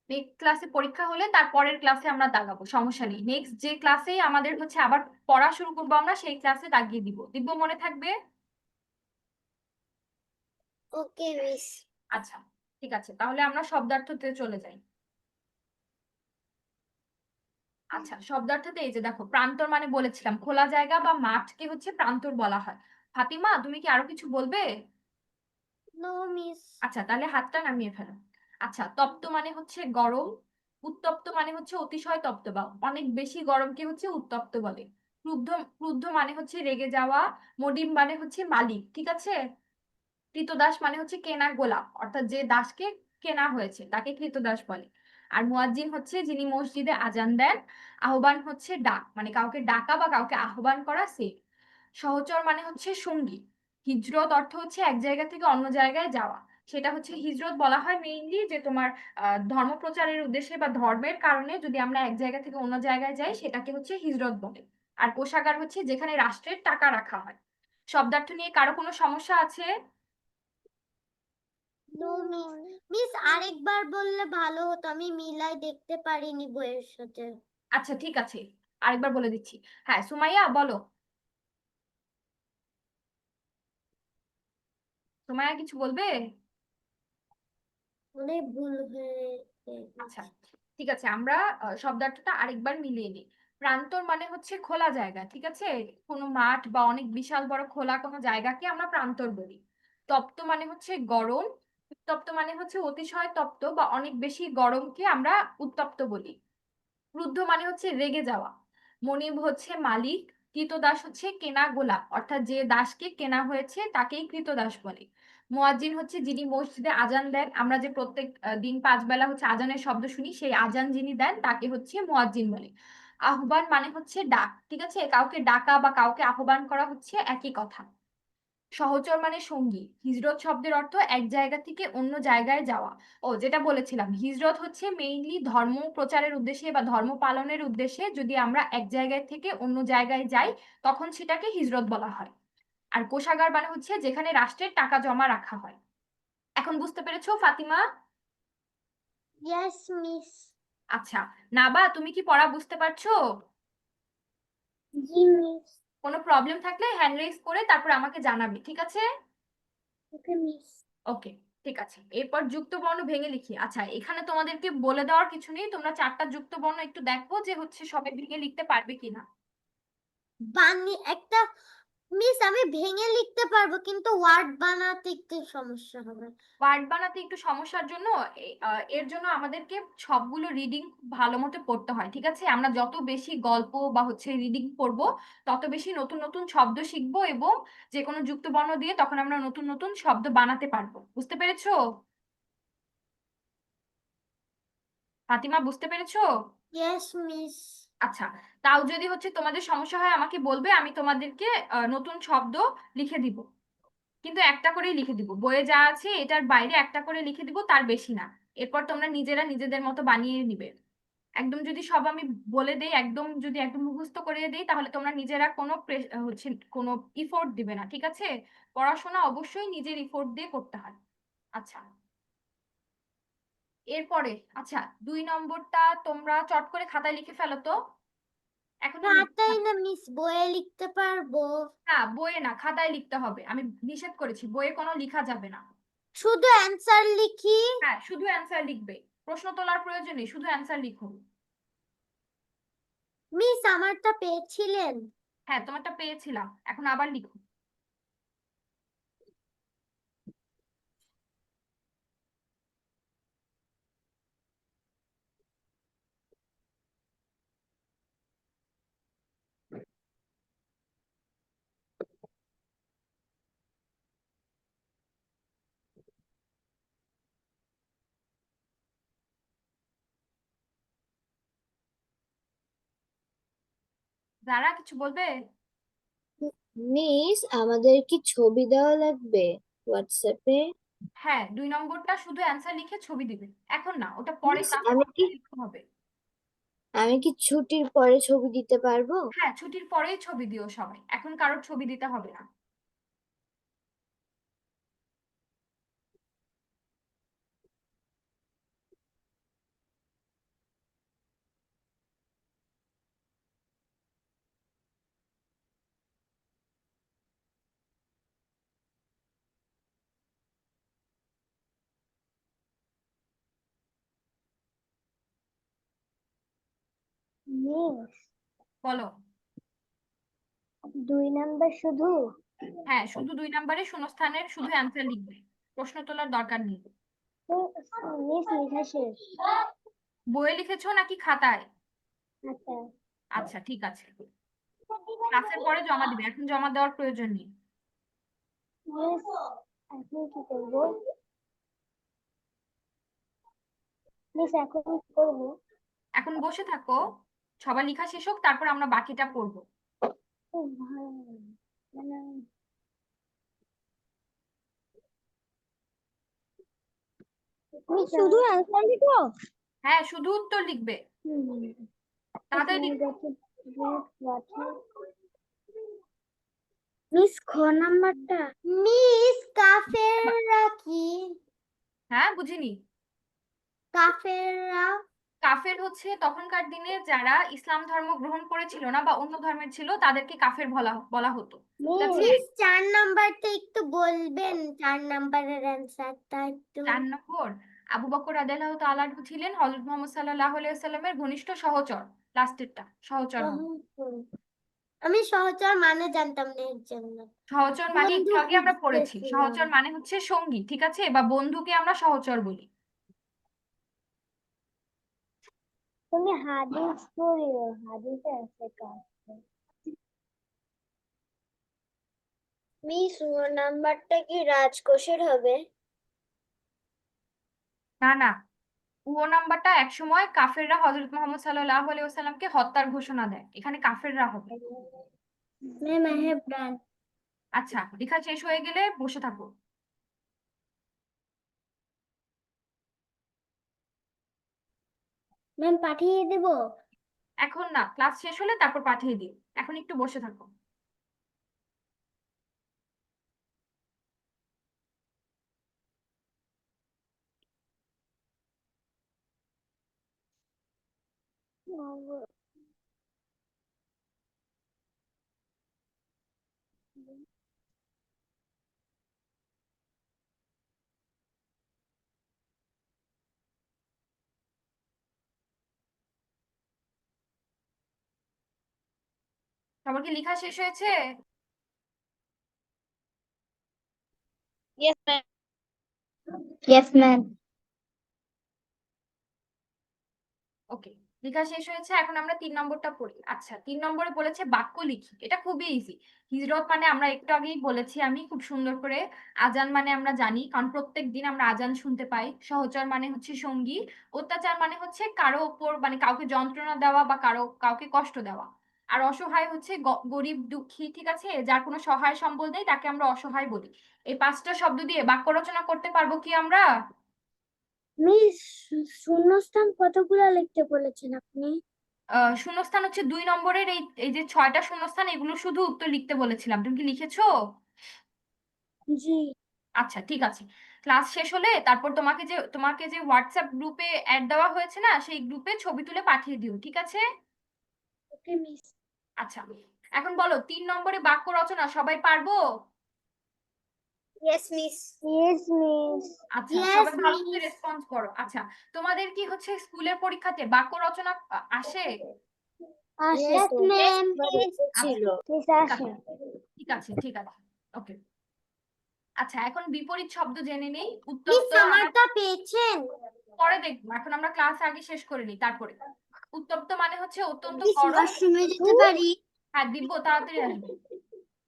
নেক্সট ক্লাসে পরীক্ষা হলে তারপরের ক্লাসে আমরা দাগাবো, সমস্যা নেই। নেক্সট যে ক্লাসেই আমাদের হচ্ছে আবার পড়া শুরু করবো আমরা, সেই ক্লাসে দাগিয়ে দিব। দিব্য মনে থাকবে? ওকে মিস। আচ্ছা ঠিক আছে, তাহলে আমরা শব্দার্থতে চলে যাই। আচ্ছা, শব্দার্থতে এই যে দেখো, প্রান্তর মানে বলেছিলাম খোলা জায়গা বা মাঠকে হচ্ছে প্রান্তর বলা হয়। ফাতিমা তুমি কি আরো কিছু বলবে? No miss. আচ্ছা তাহলে হাতটা নামিয়ে ফেলো। আচ্ছা, তপ্ত মানে হচ্ছে গরম। উত্তপ্ত মানে হচ্ছে অতিশয় তপ্ত বা অনেক বেশি গরমকে হচ্ছে উত্তপ্ত বলে। ক্রুদ্ধ ক্রুদ্ধ মানে হচ্ছে রেগে যাওয়া। মডিম মানে হচ্ছে মালিক, ঠিক আছে? ক্রীতদাস মানে হচ্ছে কেনা গোলাম, অর্থাৎ যে দাসকে কেনা হয়েছে তাকে ক্রীতদাস বলে। আর মুয়াজ্জিন হচ্ছে যিনি মসজিদে আজান দেন। আহ্বান হচ্ছে ডাক, মানে কাউকে ডাকা বা কাউকে আহ্বান করা সে। সহচর মানে হচ্ছে সঙ্গী। হিজরত অর্থ হচ্ছে এক জায়গা থেকে অন্য জায়গায় যাওয়া। সেটা হচ্ছে হিজরত বলা হয় মেইনলি যে তোমার ধর্ম প্রচারের উদ্দেশ্যে বা ধর্মের কারণে যদি আমরা এক জায়গা থেকে অন্য জায়গায় যাই সেটাকে হচ্ছে হিজরত বলে। আর কোষাগার হচ্ছে যেখানে রাষ্ট্রের টাকা রাখা হয়। শব্দার্থ নিয়ে কারো কোনো সমস্যা আছে? No miss. মিস, আরেকবার বললে ভালো হতো, আমি মিলাই দেখতে পারিনি বইয়ের সাথে। আচ্ছা ঠিক আছে, আরেকবার বলে দিচ্ছি। হ্যাঁ সুমাইয়া বলো। সুমাইয়া কিছু বলবে? মানে ভুল হয়ে আচ্ছা ঠিক আছে, আমরা শব্দার্থটা আরেকবার মিলিয়ে নিই। প্রান্তর মানে হচ্ছে খোলা জায়গা, ঠিক আছে? কোনো মাঠ বা অনেক বিশাল বড় খোলা কোনো জায়গাকে আমরা প্রান্তর বলি। তপ্ত মানে হচ্ছে গরম। উত্তপ্ত মানে হচ্ছে অতিশয় তপ্ত বা অনেক বেশি গরমকে আমরা উত্তপ্ত বলি। ক্রুদ্ধ মানে হচ্ছে রেগে যাওয়া। মনিব হচ্ছে মালিক। ক্রীতদাস হচ্ছে কেনা গোলাম, অর্থাৎ যে দাসকে কেনা হয়েছে তাকেই ক্রীতদাস বলে। মুয়াজ্জিন হচ্ছে যিনি মসজিদে আজান দেন, আমরা যে প্রত্যেক দিন 5 বেলা হচ্ছে আজানের শব্দ শুনি, সেই আজান যিনি দেন তাকে হচ্ছে মুয়াজ্জিন বলে। আহ্বান মানে হচ্ছে ডাক, ঠিক আছে? কাউকে ডাকা বা কাউকে আহ্বান করা হচ্ছে একই কথা। সহচর মানে সঙ্গী। হিজরত শব্দের অর্থ এক জায়গা থেকে অন্য জায়গায় যাওয়া। ও যেটা বলেছিলাম, হিজরত হচ্ছে মেইনলি ধর্ম প্রচারের উদ্দেশ্যে বা ধর্ম পালনের উদ্দেশ্যে যদি আমরা এক জায়গায় থেকে অন্য জায়গায় যাই তখন সেটাকে হিজরত বলা হয়। আর কোষাগার মানে হচ্ছে যেখানে রাষ্ট্রের টাকা জমা রাখা হয়। এখন বুঝতে পেরেছো ফাতিমা? Yes miss. আচ্ছা, নাবা তুমি কি পড়া বুঝতে পারছো? জি মিস। কোনো প্রবলেম থাকলে হ্যান্ড রেজ করে তারপর আমাকে জানাবে, ঠিক আছে? ওকে মিস। ওকে, ঠিক আছে। এরপর যুক্ত বর্ণ ভেঙে লিখি। আচ্ছা, এখানে তোমাদেরকে বলে দেওয়ার কিছু নেই, তোমরা 4টা যুক্ত বর্ণ একটু দেখো যে হচ্ছে সবাই ভেঙে লিখতে পারবে কিনা। একটা মিস আমি ভেঙে লিখতে পারবো কিন্তু ওয়ার্ড বানাতে একটু সমস্যা হবে। ওয়ার্ড বানাতে একটু সমস্যার জন্য এর জন্য আমাদেরকে সবগুলো রিডিং ভালো মতো পড়তে হয়, ঠিক আছে? আমরা যত বেশি গল্প বা হচ্ছে রিডিং পড়বো তত বেশি নতুন নতুন শব্দ শিখবো, এবং যে কোনো যুক্ত বর্ণ দিয়ে তখন আমরা নতুন নতুন শব্দ বানাতে পারবো। বুঝতে পেরেছো ফাতিমা, বুঝতে পেরেছো? Yes miss. আচ্ছা, তাও যদি হচ্ছে তোমাদের সমস্যা হয় আমাকে বলবে, আমি তোমাদেরকে নতুন শব্দ লিখে দিব, কিন্তু একটা করেই লিখে দিব। বইয়ে যা আছে এটার বাইরে একটা করে লিখে দিব, তার বেশি না। এরপর তোমরা নিজেরা নিজেদের মতো বানিয়ে নিবে। একদম যদি সব আমি বলে দেই, একদম যদি একদম মুখস্থ করে দেই, তাহলে তোমরা নিজেরা কোনো হচ্ছে কোনো ইফোর্ট দিবে না, ঠিক আছে? পড়াশোনা অবশ্যই নিজের ইফোর্ট দিয়ে করতে হয়। আচ্ছা, এরপরে আচ্ছা 2 নম্বরটা তোমরা চট করে খাতায় লিখে ফেলো তো। এখনই লিখতে খাতায় হবে। না মিস, বইয়ে লিখতে পারবো। না, বইয়ে না, খাতায় লিখতে হবে। আমি নিষেধ করেছি, বইয়ে কোনো লিখা যাবে না। শুধু অ্যান্সার লিখি। হ্যাঁ, শুধু অ্যান্সার লিখবে, প্রশ্ন তোলার প্রয়োজন নেই, শুধু অ্যান্সার লিখো। মিস আমারটা পেয়েছিলেন? হ্যাঁ, তোমারটা পেয়েছিলাম, এখন আবার লিখো। যারা কিছু বলবে? মিস আমাদের কি ছবি দেওয়া লাগবে হোয়াটসঅ্যাপে? হ্যাঁ, 2 নম্বরটা শুধু অ্যান্সার লিখে ছবি দিবে, এখন না, ওটা পরে মিস ক্লাস আমি কি লিখতে হবে। ছুটির পরে ছবি দিতে পারবো? হ্যাঁ, ছুটির পরেই ছবি দিও সবাই, এখন কারোর ছবি দিতে হবে না। মিস বলো। 2 নাম্বার শুধু? হ্যাঁ, শুধু 2 নম্বরে শূন্যস্থানের শুধু অ্যান্সার লিখবে, প্রশ্ন তোলার দরকার নেই। তো মিস লেখা শেষ। বইয়ে লিখেছো নাকি খাতায়? আচ্ছা আচ্ছা, ঠিক আছে, ক্লাসের পরে জমা দিবে, এখন জমা দেওয়ার প্রয়োজন নেই। মিস এখন কি করবো? মিস এখন কি করবো? এখন বসে থাকো, সবার লেখা শেষ হোক, তারপর আমরা বাকিটা পড়বো। খুব ভালো মানে মিস শুধু অ্যান্সার লিখো? হ্যাঁ, শুধু উত্তর লিখবে, তাড়াতাড়ি লিখবে। মিস খ নাম্বারটা? মিস কাফেররা কি? হ্যাঁ, বুঝিনি। কাফেররা? কাফের হচ্ছে তখনকার দিনে যারা ইসলাম ধর্ম গ্রহণ করেছিল না বা অন্য ধর্মের ছিল, তাদেরকে কাফের বলা বলা হতো, ঠিক আছে? মিস 4 নাম্বারটা একটু বলবেন, 4 নাম্বারের অ্যান্সারটা একটু। 4 নম্বর, আবু বকর রাদিয়াল্লাহু তাআলা আনহু ছিলেন হযরত মুহাম্মদ সাল্লাল্লাহু আলাইহি ওয়াসাল্লামের ঘনিষ্ঠ সহচর। লাস্টেরটা সহচর হবে। সহচর। আমি সহচর মানে জানতাম না এর জন্য। সহচর মানে একটু বন্ধু আগে আমরা পড়েছি, খুঁজতেছিলাম। সহচর মানে হচ্ছে সঙ্গী, ঠিক আছে? বা বন্ধুকে আমরা সহচর বলি। তুমি হাদিস পড়িও, হাদিসে আছে কাজ। মিস 9 নাম্বারটা কি রাজকোষের হবে? না না, ও নাম্বারটা একসময় কাফেররা হযরত মুহাম্মদ সাল্লাল্লাহু আলাইহি ওয়াসাল্লামকে হত্যার ঘোষণা দেয়, এখানে কাফেররা হবে। Ma'am I have done. আচ্ছা, লেখা শেষ হয়ে গেলে বসে থাকো। ম্যাম পাঠিয়ে দেব? এখন না, ক্লাস শেষ হলে তারপর পাঠিয়ে দিই, এখন একটু বসে থাকো। সবার কি লেখা শেষ হয়েছে? Yes, ma'am. Yes, ma'am. ওকে, লেখা শেষ হয়েছে। এখন আমরা 3 নম্বরটা পড়ি। আচ্ছা, 3 নম্বরে বলেছে বাক্য লিখি। এটা খুবই ইজি। হিজরত মানে আমরা একটু আগেই বলেছি আমি খুব সুন্দর করে। আজান মানে আমরা জানি, কারণ প্রত্যেক দিন আমরা আজান শুনতে পাই। সহচর মানে হচ্ছে সঙ্গী। অত্যাচার মানে হচ্ছে কারো ওপর মানে কাউকে যন্ত্রণা দেওয়া বা কাউকে কষ্ট দেওয়া। আর অসহায় হচ্ছে গরিব দুঃখী, ঠিক আছে? যার কোনো সহায় সম্বল নেই তাকে আমরা অসহায় বলি। এই 5টা শব্দ দিয়ে বাক্য রচনা করতে পারবো কি আমরা? মিস, শূন্যস্থান কতগুলা লিখতে বলেছেন আপনি? শূন্যস্থান হচ্ছে 2 নম্বরের এই এই যে 6টা শূন্যস্থান, এগুলো শুধু উত্তর লিখতে বলেছিলাম। তুমি কি লিখেছো? জি। আচ্ছা, ঠিক আছে। ক্লাস শেষ হলে তারপর তোমাকে যে হোয়াটসঅ্যাপ গ্রুপে অ্যাড দেওয়া হয়েছে না, সেই গ্রুপে ছবি তুলে পাঠিয়ে দিও, ঠিক আছে? ওকে মিস। আচ্ছা, এখন বলো 3 নম্বরে বাক্য রচনা সবাই পারবো? Yes, miss. Yes, miss. আচ্ছা, Yes, সবাই ভালো করে miss. রেসপন্স করো। আচ্ছা, তোমাদের কি হচ্ছে স্কুলের পরীক্ষাতে বাক্য রচনা আসে? আসে Yes, তো। Yes, ma'am. miss. আচ্ছা, ছিল। মিস ঠিক আসে। আছে, ঠিক আছে, ঠিক আছে। ওকে। আচ্ছা, এখন বিপরীত শব্দ জেনে নেই। মিস উত্তপ্ত আমরা আমারটা পেয়েছেন? পরে দেখবো, এখন আমরা ক্লাস আগে শেষ করে নিই তারপরে। উত্তপ্ত মানে হচ্ছে অত্যন্ত মিস গরম। ওয়াশরুমে যেতে পারি? হ্যাঁ, দিব্য তাড়াতাড়ি আসবে।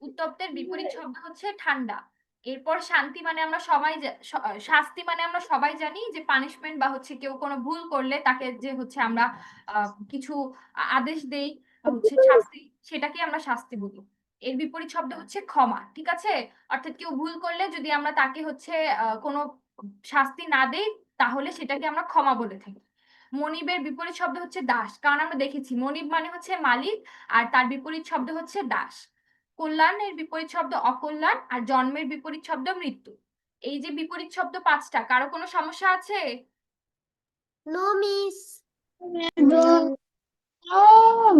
উত্তপ্তের বিপরীত শব্দ হচ্ছে ঠান্ডা। এরপর শান্তি মানে আমরা সবাই শাস্তি মানে আমরা সবাই জানি যে পানিশমেন্ট বা হচ্ছে কেউ কোনো ভুল করলে তাকে যে হচ্ছে আমরা কিছু আদেশ দেই বা হচ্ছে শাস্তি, সেটাকে আমরা শাস্তি বলি। এর বিপরীত শব্দ হচ্ছে ক্ষমা, ঠিক আছে? অর্থাৎ কেউ ভুল করলে যদি আমরা তাকে হচ্ছে কোনো শাস্তি না দেই, তাহলে সেটাকে আমরা ক্ষমা বলে থাকি। মনিবের বিপরীত শব্দ হচ্ছে দাস, কারণ আমরা দেখেছি মনিব মানে হচ্ছে মালিক, আর তার বিপরীত শব্দ হচ্ছে দাস। কল্যাণের বিপরীত শব্দ অকল্যাণ, আর জন্মের বিপরীত শব্দ মৃত্যু। এই যে বিপরীত শব্দ 5টা, কারো কোনো সমস্যা আছে? No miss.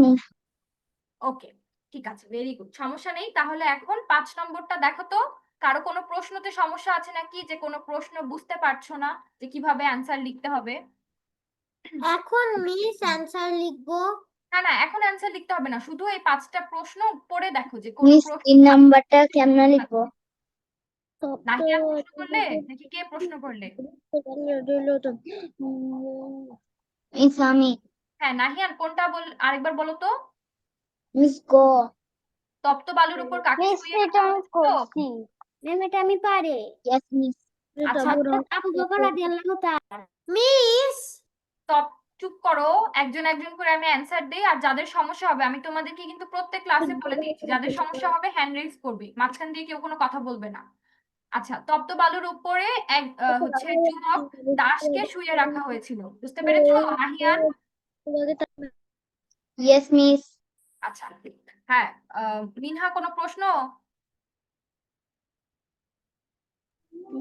মিস। ওকে, ঠিক আছে, ভেরি গুড, সমস্যা নেই। তাহলে এখন 5 নম্বরটা দেখো তো, কারো কোনো প্রশ্নতে সমস্যা আছে নাকি, যে কোনো প্রশ্ন বুঝতে পারছো না যে কিভাবে অ্যান্সার লিখতে হবে? এখন মিস অ্যান্সার লিখবো? না না, এখন অ্যান্সার লিখতে হবে না, শুধু এই 5টা প্রশ্ন পড়ে দেখো যে কোনো মিস প্রশ্ন 3 নাম্বারটা কেমনে লিখবো? নাহিয়ান প্রশ্ন করলে নাকি কে প্রশ্ন করলে? মিস আমি। হ্যাঁ, নাহিয়ান কোনটা আরেকবার বলো তো। মিস গো। তপ্ত বালুর উপর কাকে মিস শুইয়ে এটা রাখা আমি হয়েছিল? করছি। ম্যাম এটা আমি পারি। Yes miss. আচ্ছা, আবু বকর রাদিয়াল্লাহু তাআলা। মিস চুপ করো। একজন একজন করে আমি অ্যান্সার দেই, আর যাদের সমস্যা হবে আমি তোমাদেরকে কিন্তু প্রত্যেক ক্লাসে বলে দিয়েছি, যাদের সমস্যা হবে হ্যান্ড রেজ করবে, মাঝখান দিয়ে কেউ কোনো কথা বলবে না। আচ্ছা, তপ্ত বালুর উপরে এক হচ্ছে যুবক দাসকে শুইয়ে রাখা হয়েছিল, বুঝতে পেরেছো নাহিয়ান? Yes miss. আচ্ছা, হ্যাঁ। মিনহা কোনো প্রশ্ন?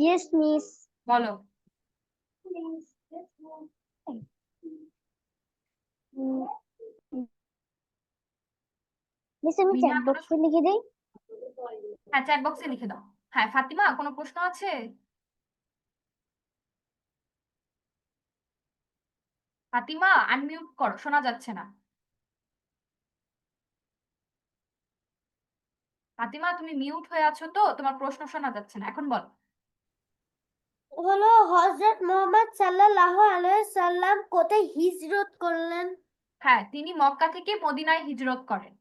Yes miss. বলো। মিস আমি মিনহা চ্যাট বক্সে লিখে দেই। হ্যাঁ, চ্যাট বক্সে লিখে দাও। হ্যাঁ, ফাতিমা কোনো প্রশ্ন আছে? ফাতিমা আনমিউট করো, শোনা যাচ্ছে না। ফাতিমা তুমি মিউট হয়ে আছো তো, তোমার প্রশ্ন শোনা যাচ্ছে না, এখন বলো। হলো হযরত মুহাম্মদ সাল্লাল্লাহু আলাইহি সাল্লাম কোথায় হিজরত করলেন? হ্যাঁ, তিনি মক্কা থেকে মদিনায় হিজরত করেন।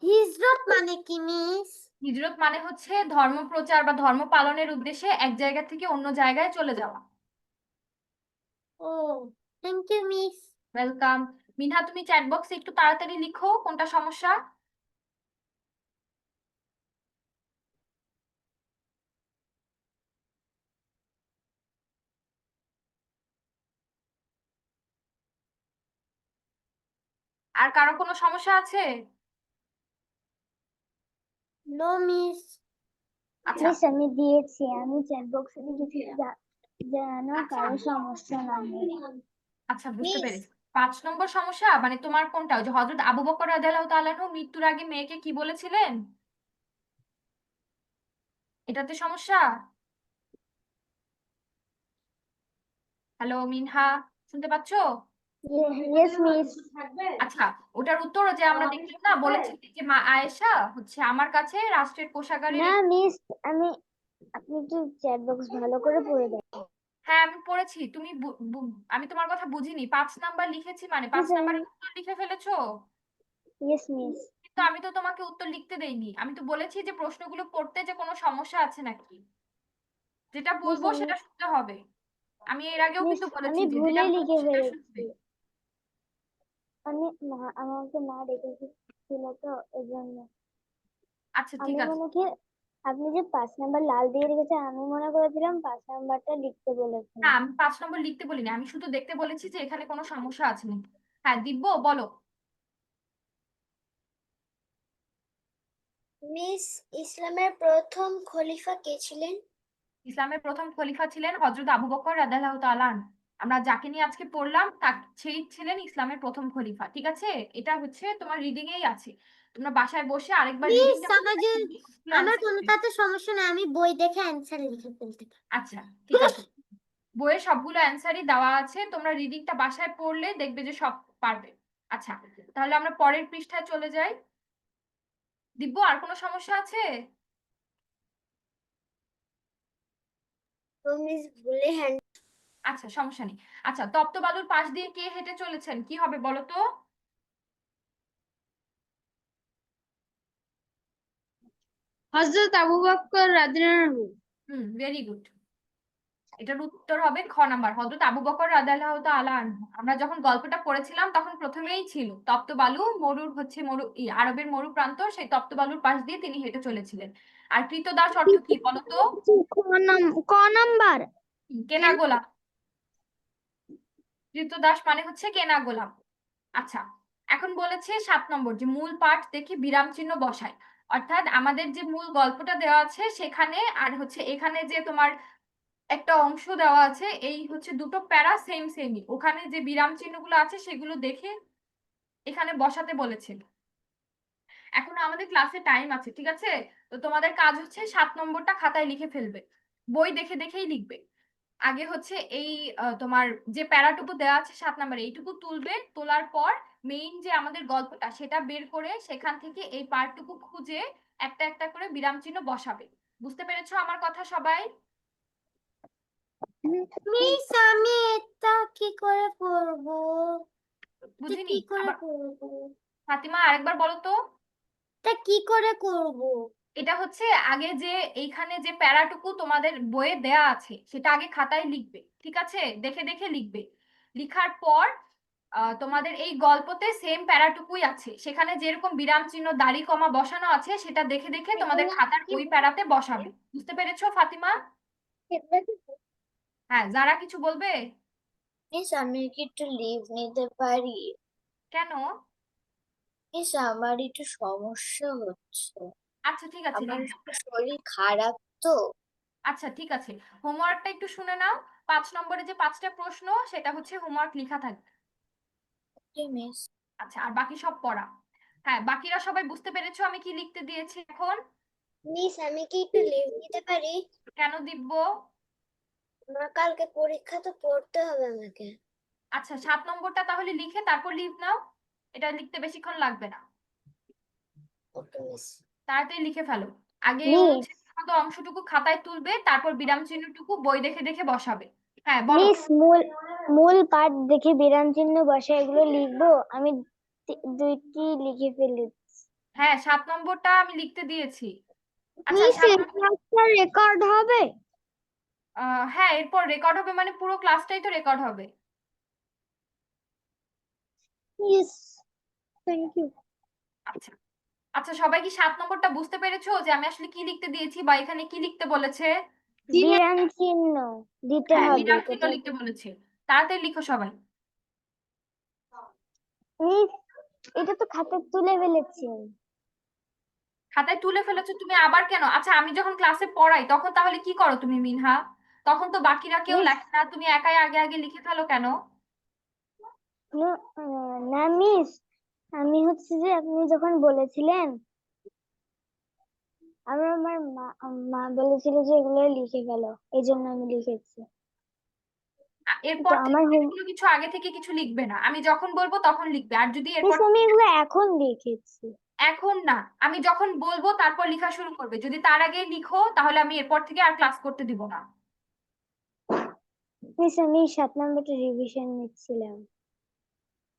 হিজরত মানে কি মিস? হিজরত মানে হচ্ছে ধর্ম প্রচার বা ধর্ম পালনের উদ্দেশ্যে এক জায়গা থেকে অন্য জায়গায় চলে যাওয়া। ও, থ্যাংক ইউ মিস। ওয়েলকাম। মিনহা তুমি চ্যাট বক্সে একটু তাড়াতাড়ি লিখো কোনটা সমস্যা। আর কারো কোনো সমস্যা আছে? No miss. আচ্ছা, মিস আমি দিয়েছি, আমি চ্যাট বক্সে লিখেছি যেন কারো সমস্যা না হয়। আচ্ছা, বুঝতে Miss. পেরেছি। 5 নম্বর সমস্যা মানে তোমার কোনটা, ওই যে হযরত আবু বকর রাদিয়াল্লাহু তাআলা আনহু মৃত্যুর আগে মেয়েকে কি বলেছিলেন, এটাতে সমস্যা? হ্যালো মিনহা, শুনতে পাচ্ছো? Yes, miss. আচ্ছা, ওটার উত্তর যে আমরা দেখলাম না, বলেছে যে মা আয়েশা হচ্ছে আমার কাছে রাষ্ট্রের কোষাগারের না মিস, আপনি কি চ্যাট বক্স ভালো করে পড়ে দেন? হ্যাঁ আমি পড়েছি, তুমি আমি তোমার কথা বুঝিনি, 5 নাম্বার লিখেছি মানে 5 নাম্বারের উত্তর লিখে ফেলেছো। Yes miss. কিন্তু আমি তো তোমাকে উত্তর লিখতে দেইনি, আমি তো বলেছি যে প্রশ্নগুলো পড়তে যে কোনো সমস্যা আছে নাকি, যেটা বলবো আমি সেটা শুনতে হবে। আমি এর আগেও মিস, কিন্তু বলেছি আমি যে ভুলে যেটা বলবো লিখে সেটা ফেলেছি। শুনবে। আমাকে মা ডেকেছিল তো এই জন্য। আচ্ছা আমি ঠিক আছে। মনে কি আপনি যে 5 নাম্বার লাল দিয়ে রেখেছেন, আমি মনে করেছিলাম 5 নাম্বারটা লিখতে বলেছেন। না আমি 5 নম্বর লিখতে বলিনি, আমি শুধু দেখতে বলেছি যে এখানে কোনো সমস্যা আছে নাকি। হ্যাঁ দিব্য বলো। মিস ইসলামের প্রথম খলিফা কে ছিলেন? ইসলামের প্রথম খলিফা ছিলেন হযরত আবু বকর রাদিয়াল্লাহু তাআলা আনহু। আমরা যাকে নিয়ে আজকে পড়লাম সেই ছিলেন ইসলামের প্রথম খলিফা, ঠিক আছে? এটা হচ্ছে তোমার রিডিং এই আছে, তোমরা বাসায় বসে আরেকবার মিস রিডিংটা আমার যে আমার কোনো তাতে সমস্যা নাই, আমি বই দেখে অ্যান্সার লিখে ফেলতে পারি। আচ্ছা ঠিক আছে, বইয়ে সবগুলো অ্যান্সারই দেওয়া আছে, তোমরা রিডিংটা বাসায় পড়লে দেখবে যে সব পারবে। আচ্ছা তাহলে আমরা পরের পৃষ্ঠায় চলে যাই। দিব্য আর কোনো সমস্যা আছে? তো মিস ভুলে হ্যান্ড আচ্ছা সমস্যা নেই। আচ্ছা, তপ্ত বালুর পাশ দিয়ে কে হেঁটে চলেছেন, কি হবে বলো তো? হযরত আবু বকর রাদিয়াল্লাহু। Very good. এটার উত্তর হবে খ নাম্বার, হযরত আবু বকর রাদিয়াল্লাহু তাআলা আনহু। আমরা যখন গল্পটা পড়েছিলাম তখন প্রথমেই ছিল তপ্ত বালু, মরুর হচ্ছে আরবের মরু প্রান্তর, সেই তপ্ত বালুর পাশ দিয়ে তিনি হেঁটে চলেছিলেন। আর কৃতদাস অর্থ কি বলো তো? ক নাম্বার? কেনা গোলাম। কৃতদাস মানে হচ্ছে কেনা গোলাম। আচ্ছা, এখন বলেছে 7 নম্বর যে মূল পাঠ দেখে বিরাম চিহ্ন বসায়। অর্থাৎ আমাদের যে মূল গল্পটা দেওয়া আছে সেখানে আর হচ্ছে এখানে যে তোমার একটা অংশ দেওয়া আছে, এই হচ্ছে দুটো প্যারা সেম সেমই, ওখানে যে বিরাম চিহ্নগুলো আছে সেগুলো দেখে এখানে বসাতে বলেছে। এখন আমাদের ক্লাসে টাইম আছে, ঠিক আছে? তো তোমাদের কাজ হচ্ছে 7 নম্বরটা খাতায় লিখে ফেলবে, বই দেখে দেখেই লিখবে। আগে হচ্ছে এই তোমার যে প্যারাটুকু দেওয়া আছে 7 নম্বরে, এইটুকু তুলবে, তোলার পর মেইন যে আমাদের গল্পটা সেটা বের করে সেখান থেকে এই পার্টটুকু খুঁজে একটা একটা করে বিরাম চিহ্ন বসাবে। বুঝতে পেরেছো আমার কথা সবাই? মিস আমি এটা কি করে করব? বুঝিনি কি করে আবার করব? ফাতিমা আরেকবার বলো তো। এটা কি করে করব? এটা হচ্ছে আগে যে এইখানে যে প্যারাটুকু তোমাদের বইয়ে দেয়া আছে সেটা আগে খাতায় লিখবে, ঠিক আছে? দেখে দেখে লিখবে। লিখার পর তোমাদের এই গল্পতে সেম প্যারাটুকুই আছে, সেখানে যেরকম বিরাম চিহ্ন দাড়ি কমা বসানো আছে সেটা দেখে দেখে তোমাদের খাতার ওই প্যারাতে বসাবে। বুঝতে পেরেছো ফাতিমা? হ্যাঁ যারা কিছু বলবে? মিস আমি কি একটু লিভ নিতে পারি? কেন? মিস আমার একটু সমস্যা হচ্ছে, আচ্ছা ঠিক আছে আমার leave দাও। একটু শরীর খারাপ তো। আচ্ছা ঠিক আছে, হোমওয়ার্কটা একটু শুনে নাও। 5 নম্বরে যে 5টা প্রশ্ন সেটা হচ্ছে হোমওয়ার্ক লেখা থাকবে। মিস আচ্ছা আর বাকি সব পড়া। হ্যাঁ বাকিরা সবাই বুঝতে পেরেছো আমি কি লিখতে দিয়েছি এখন? মিস আমি কি একটু লিভ নিতে পারি? কেন দিব্য? আমার কালকে পরীক্ষা, তো পড়তে হবে আমাকে। আচ্ছা 7 নম্বরটা তাহলে লিখে তারপর লিভ নাও, এটা লিখতে বেশিক্ষণ লাগবে না, ওকে মিস। তাড়াতাড়ি লিখে ফেলো। আগে মিস, অনুচ্ছেদ সংক্রান্ত অংশটুকু খাতায় তুলবে, তারপর বিরাম চিহ্নটুকু বই দেখে দেখে বসাবে। হ্যাঁ বলো। মূল পাঠ দেখে বিরাম চিহ্ন বসে এগুলো লিখবো। আমি দুইটি লিখে ফেলি। হ্যাঁ 7 নম্বরটা আমি লিখতে দিয়েছি। আচ্ছা মিস, 7 এই ক্লাসটা রেকর্ড হবে? হ্যাঁ এরপর রেকর্ড হবে, মানে পুরো ক্লাসটাই তো রেকর্ড হবে। Yes, thank you. আচ্ছা আচ্ছা সবাই কি 7 নম্বরটা বুঝতে পেরেছো যে আমি আসলে কি লিখতে দিয়েছি বা এখানে কি লিখতে বলেছে? বিরাম চিহ্ন দিতে হ্যাঁ হবে বিরাম চিহ্ন কোথায়? লিখতে বলেছে, তাড়াতাড়ি লিখো সবাই। মিস, এটা তো খাতায় তুলে ফেলেছি। খাতায় তুলে ফেলেছো তুমি আবার কেন? আচ্ছা আমি যখন ক্লাসে পড়াই তখন তাহলে কি করো তুমি মিনহা? তখন তো বাকিরা কেউ মিস, লেখে না, তুমি একাই আগে আগে লিখে ফেলো কেন? না মিস, আমি হচ্ছে যে আপনি যখন বলেছিলেন, আমার মা বলেছিল যে এগুলো লিখে ফেলো, এই জন্য আমি লিখেছি। এরপর তো আমার থেকে হোম এগুলো কিছু আগে থেকে কিছু লিখবে না, আমি যখন বলবো তখন লিখবে। আর যদি এরপর মিস আমি এগুলো এখন লিখেছি। এখন না, আমি যখন বলবো তারপর লেখা শুরু করবে। যদি তার আগে লিখো তাহলে আমি এরপর থেকে আর ক্লাস করতে দিব না। মিস আমি 7 নম্বরটা রিভিশন নিচ্ছিলাম,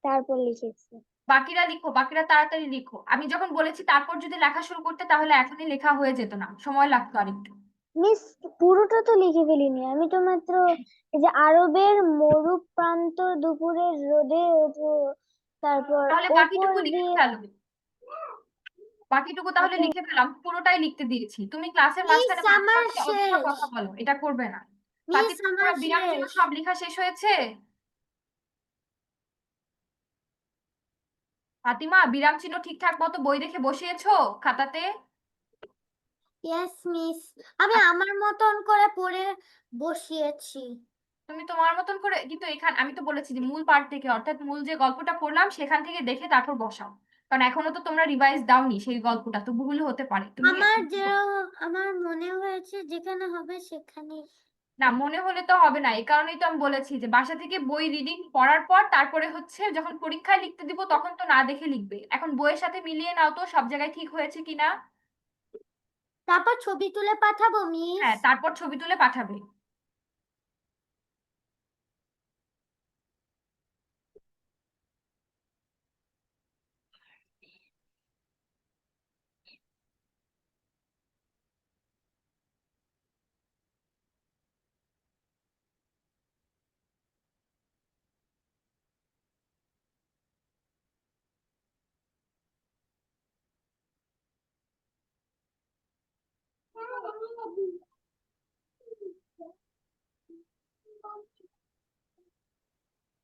তারপর লিখেছি। বাকিরা লিখো, বাকিরা তাড়াতাড়ি লিখো। আমি যখন বলেছি তারপর যদি লেখা শুরু করতে তাহলে এখনই লেখা হয়ে যেত না, সময় লাগতো আরেকটু। মিস পুরোটা তো লিখে ফেলিনি, আমি তো মাত্র এই যে আরবের মরু প্রান্ত দুপুরের রোদে তারপর তাহলে ওপর বাকিটুকু লিখে দিয়ে। ফেলো, বাকিটুকু তাহলে আচ্ছা লিখে ফেলাম, পুরোটাই লিখতে দিয়েছি। তুমি ক্লাসের মিস মাঝখানে মাঝে আমার মাঝে অযথা শেষ, কথা বলো, এটা করবে না। মিস ফাতিমা, আমার তোমার বিরাম চিহ্ন শেষ। সব লেখা শেষ হয়েছে? ফাতিমা, বিরাম চিহ্ন ঠিকঠাক মতো বই দেখে বসিয়েছো খাতাতে? ইয়েস মিস, আমি আমার মতন করে পড়ে বসিয়েছি। তুমি তোমার মতন করে, কিন্তু এখানে আমি তো বলেছি যে মূল পার্ট থেকে, অর্থাৎ মূল যে গল্পটা পড়লাম সেখান থেকে দেখে তারপর বসাও। কারণ এখনো তো তোমরা রিভাইজ দাওনি সেই গল্পটা, তো ভুল হতে পারে। তুমি আমার মনে হয়েছে যেখানে হবে সেখানে। না, মনে হলে তো হবে না। এই কারণেই তো আমি বলেছি যে বাসা থেকে বই রিডিং পড়ার পর তারপরে হচ্ছে যখন পরীক্ষায় লিখতে দিব তখন তো না দেখে লিখবে। এখন বইয়ের সাথে মিলিয়ে নাও তো সব জায়গায় ঠিক হয়েছে কিনা। তারপর ছবি তুলে পাঠাবো মিস। হ্যাঁ, তারপর ছবি তুলে পাঠাবে।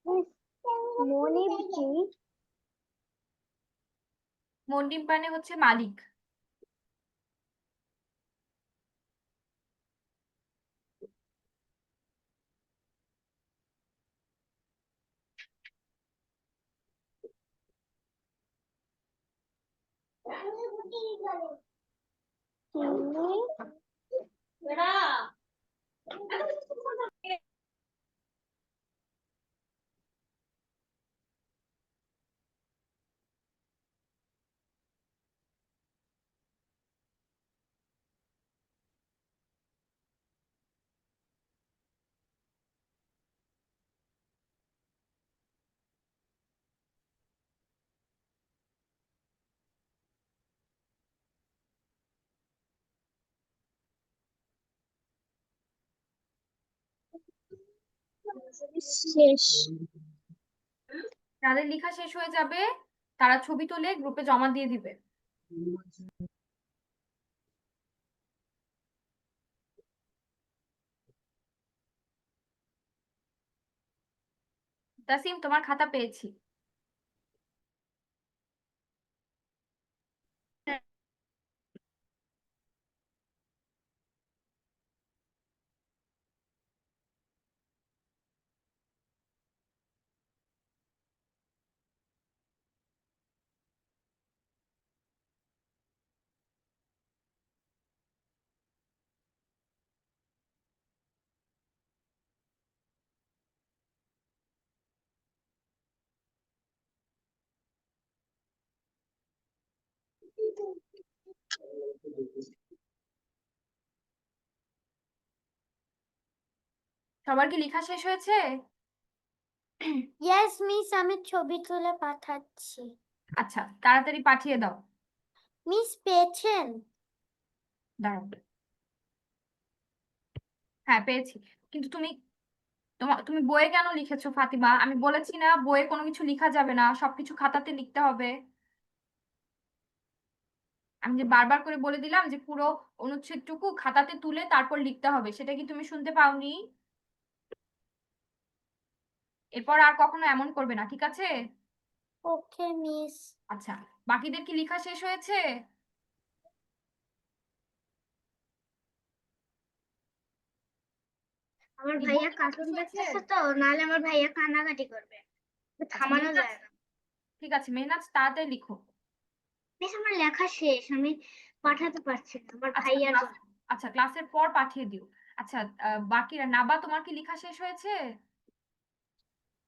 মিস মনিব কি? মন্ডিপ মানে হচ্ছে মালিক। শেষ। যাদের লেখা শেষ হয়ে যাবে তারা ছবি তুলে গ্রুপে জমা দিয়ে দিবে। তাসিম, তোমার খাতা পেয়েছি। সবার কি লেখা শেষ হয়েছে? ইয়েস মিস, আমি ছবি তুলে পাঠাচ্ছি। আচ্ছা, তাড়াতাড়ি পাঠিয়ে দাও। মিস পেয়েছেন? দাঁড়াও। হ্যাঁ, পেয়েছি। কিন্তু তুমি বইয়ে কেন লিখেছো ফাতিমা? আমি বলেছি না বইয়ে কোনো কিছু লেখা যাবে না, সবকিছু খাতাতে লিখতে হবে। আমি যে বারবার করে বলে দিলাম যে পুরো অনুচ্ছেদটুকু খাতাতে তুলে তারপর লিখতে হবে, সেটা কি তুমি শুনতে পাওনি? এরপর আর কখনো এমন করবে না, ঠিক আছে? ওকে মিস। আচ্ছা, বাকিদের কি লেখা শেষ হয়েছে? আমার দিব্য, ভাইয়া লেখা কার্টুন শেষ হয়েছে? দেখতেছে তো, নাহলে আমার ভাইয়া কান্নাকাটি করবে, আচ্ছা, থামানো মেহনাজ, যায় না। ঠিক আছে মেহনাজ, তাড়াতাড়ি লিখো। বেশ, আমার লেখা শেষ, আমি পাঠাতে পারছি না আমার আচ্ছা ভাইয়ার ক্লাস, জন্য। আচ্ছা ক্লাসের পর পাঠিয়ে দিও। আচ্ছা, বাকিরা, নাবা, তোমার কি লেখা শেষ হয়েছে?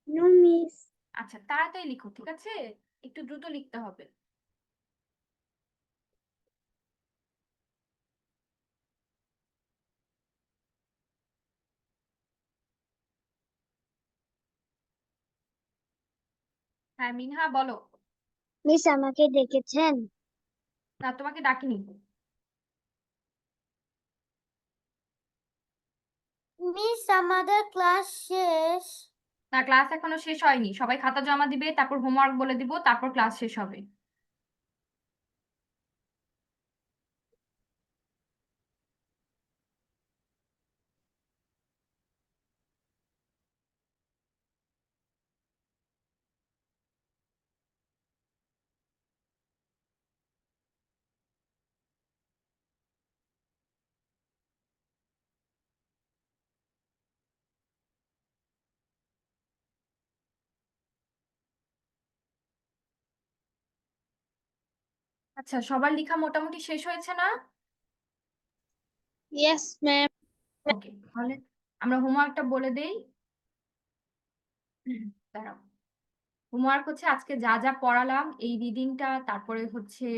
No miss. আচ্ছা তাড়াতাড়ি লিখো, ঠিক আছে? একটু দ্রুত লিখতে হবে। হ্যাঁ মিনহা বলো। মিস আমাকে ডেকেছেন? না তোমাকে ডাকিনি। মিস আমাদের ক্লাস শেষ। না ক্লাস এখনো শেষ হয়নি, সবাই খাতা জমা দিবে, তারপর হোমওয়ার্ক বলে দিব, তারপর ক্লাস শেষ হবে। আচ্ছা সবার লেখা মোটামুটি শেষ হয়েছে না? Yes, ma'am. ওকে, তাহলে আমরা হোমওয়ার্কটা বলে দেই। দাঁড়াও। হোমওয়ার্ক হচ্ছে আজকে যা যা পড়ালাম, এই রিডিংটা, তারপরে হচ্ছে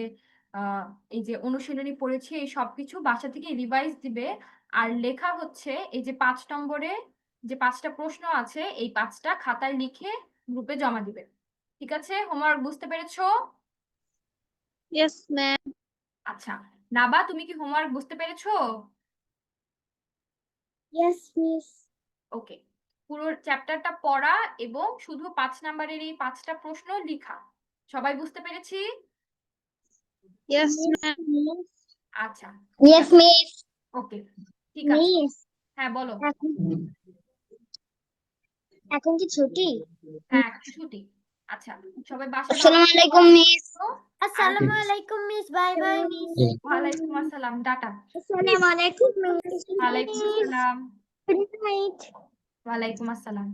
আহ এই যে অনুশীলনী পড়েছি, এই সবকিছু বাসা থেকে রিভাইজ দিবে। আর লেখা হচ্ছে এই যে 5 নম্বরে যে 5টা প্রশ্ন আছে, এই 5টা খাতায় লিখে গ্রুপে জমা দিবে। ঠিক আছে, হোমওয়ার্ক বুঝতে পেরেছো? Yes, ma'am. আচ্ছা নাবা, তুমি কি হোমওয়ার্ক বুঝতে পেরেছো? Yes miss. ওকে, পুরো চ্যাপ্টারটা পড়া এবং শুধু 5 নাম্বারের এই 5টা প্রশ্ন লেখা, সবাই বুঝতে পেরেছি? Yes, ma'am. আচ্ছা ইয়েস মিস। ওকে ঠিক আছে। মিস হ্যাঁ বলো। এখন কি ছুটি? হ্যাঁ এখন ছুটি। আচ্ছা সবাই বাসায় আসসালামু আলাইকুম মিস। আসসালামু আলাইকুম মিস, বাই বাই মিস। ওয়ালাইকুম আসসালাম, টাটা। আসসালামু আলাইকুম মিস। ওয়ালাইকুম আসসালাম। Good night. ওয়ালাইকুম আসসালাম।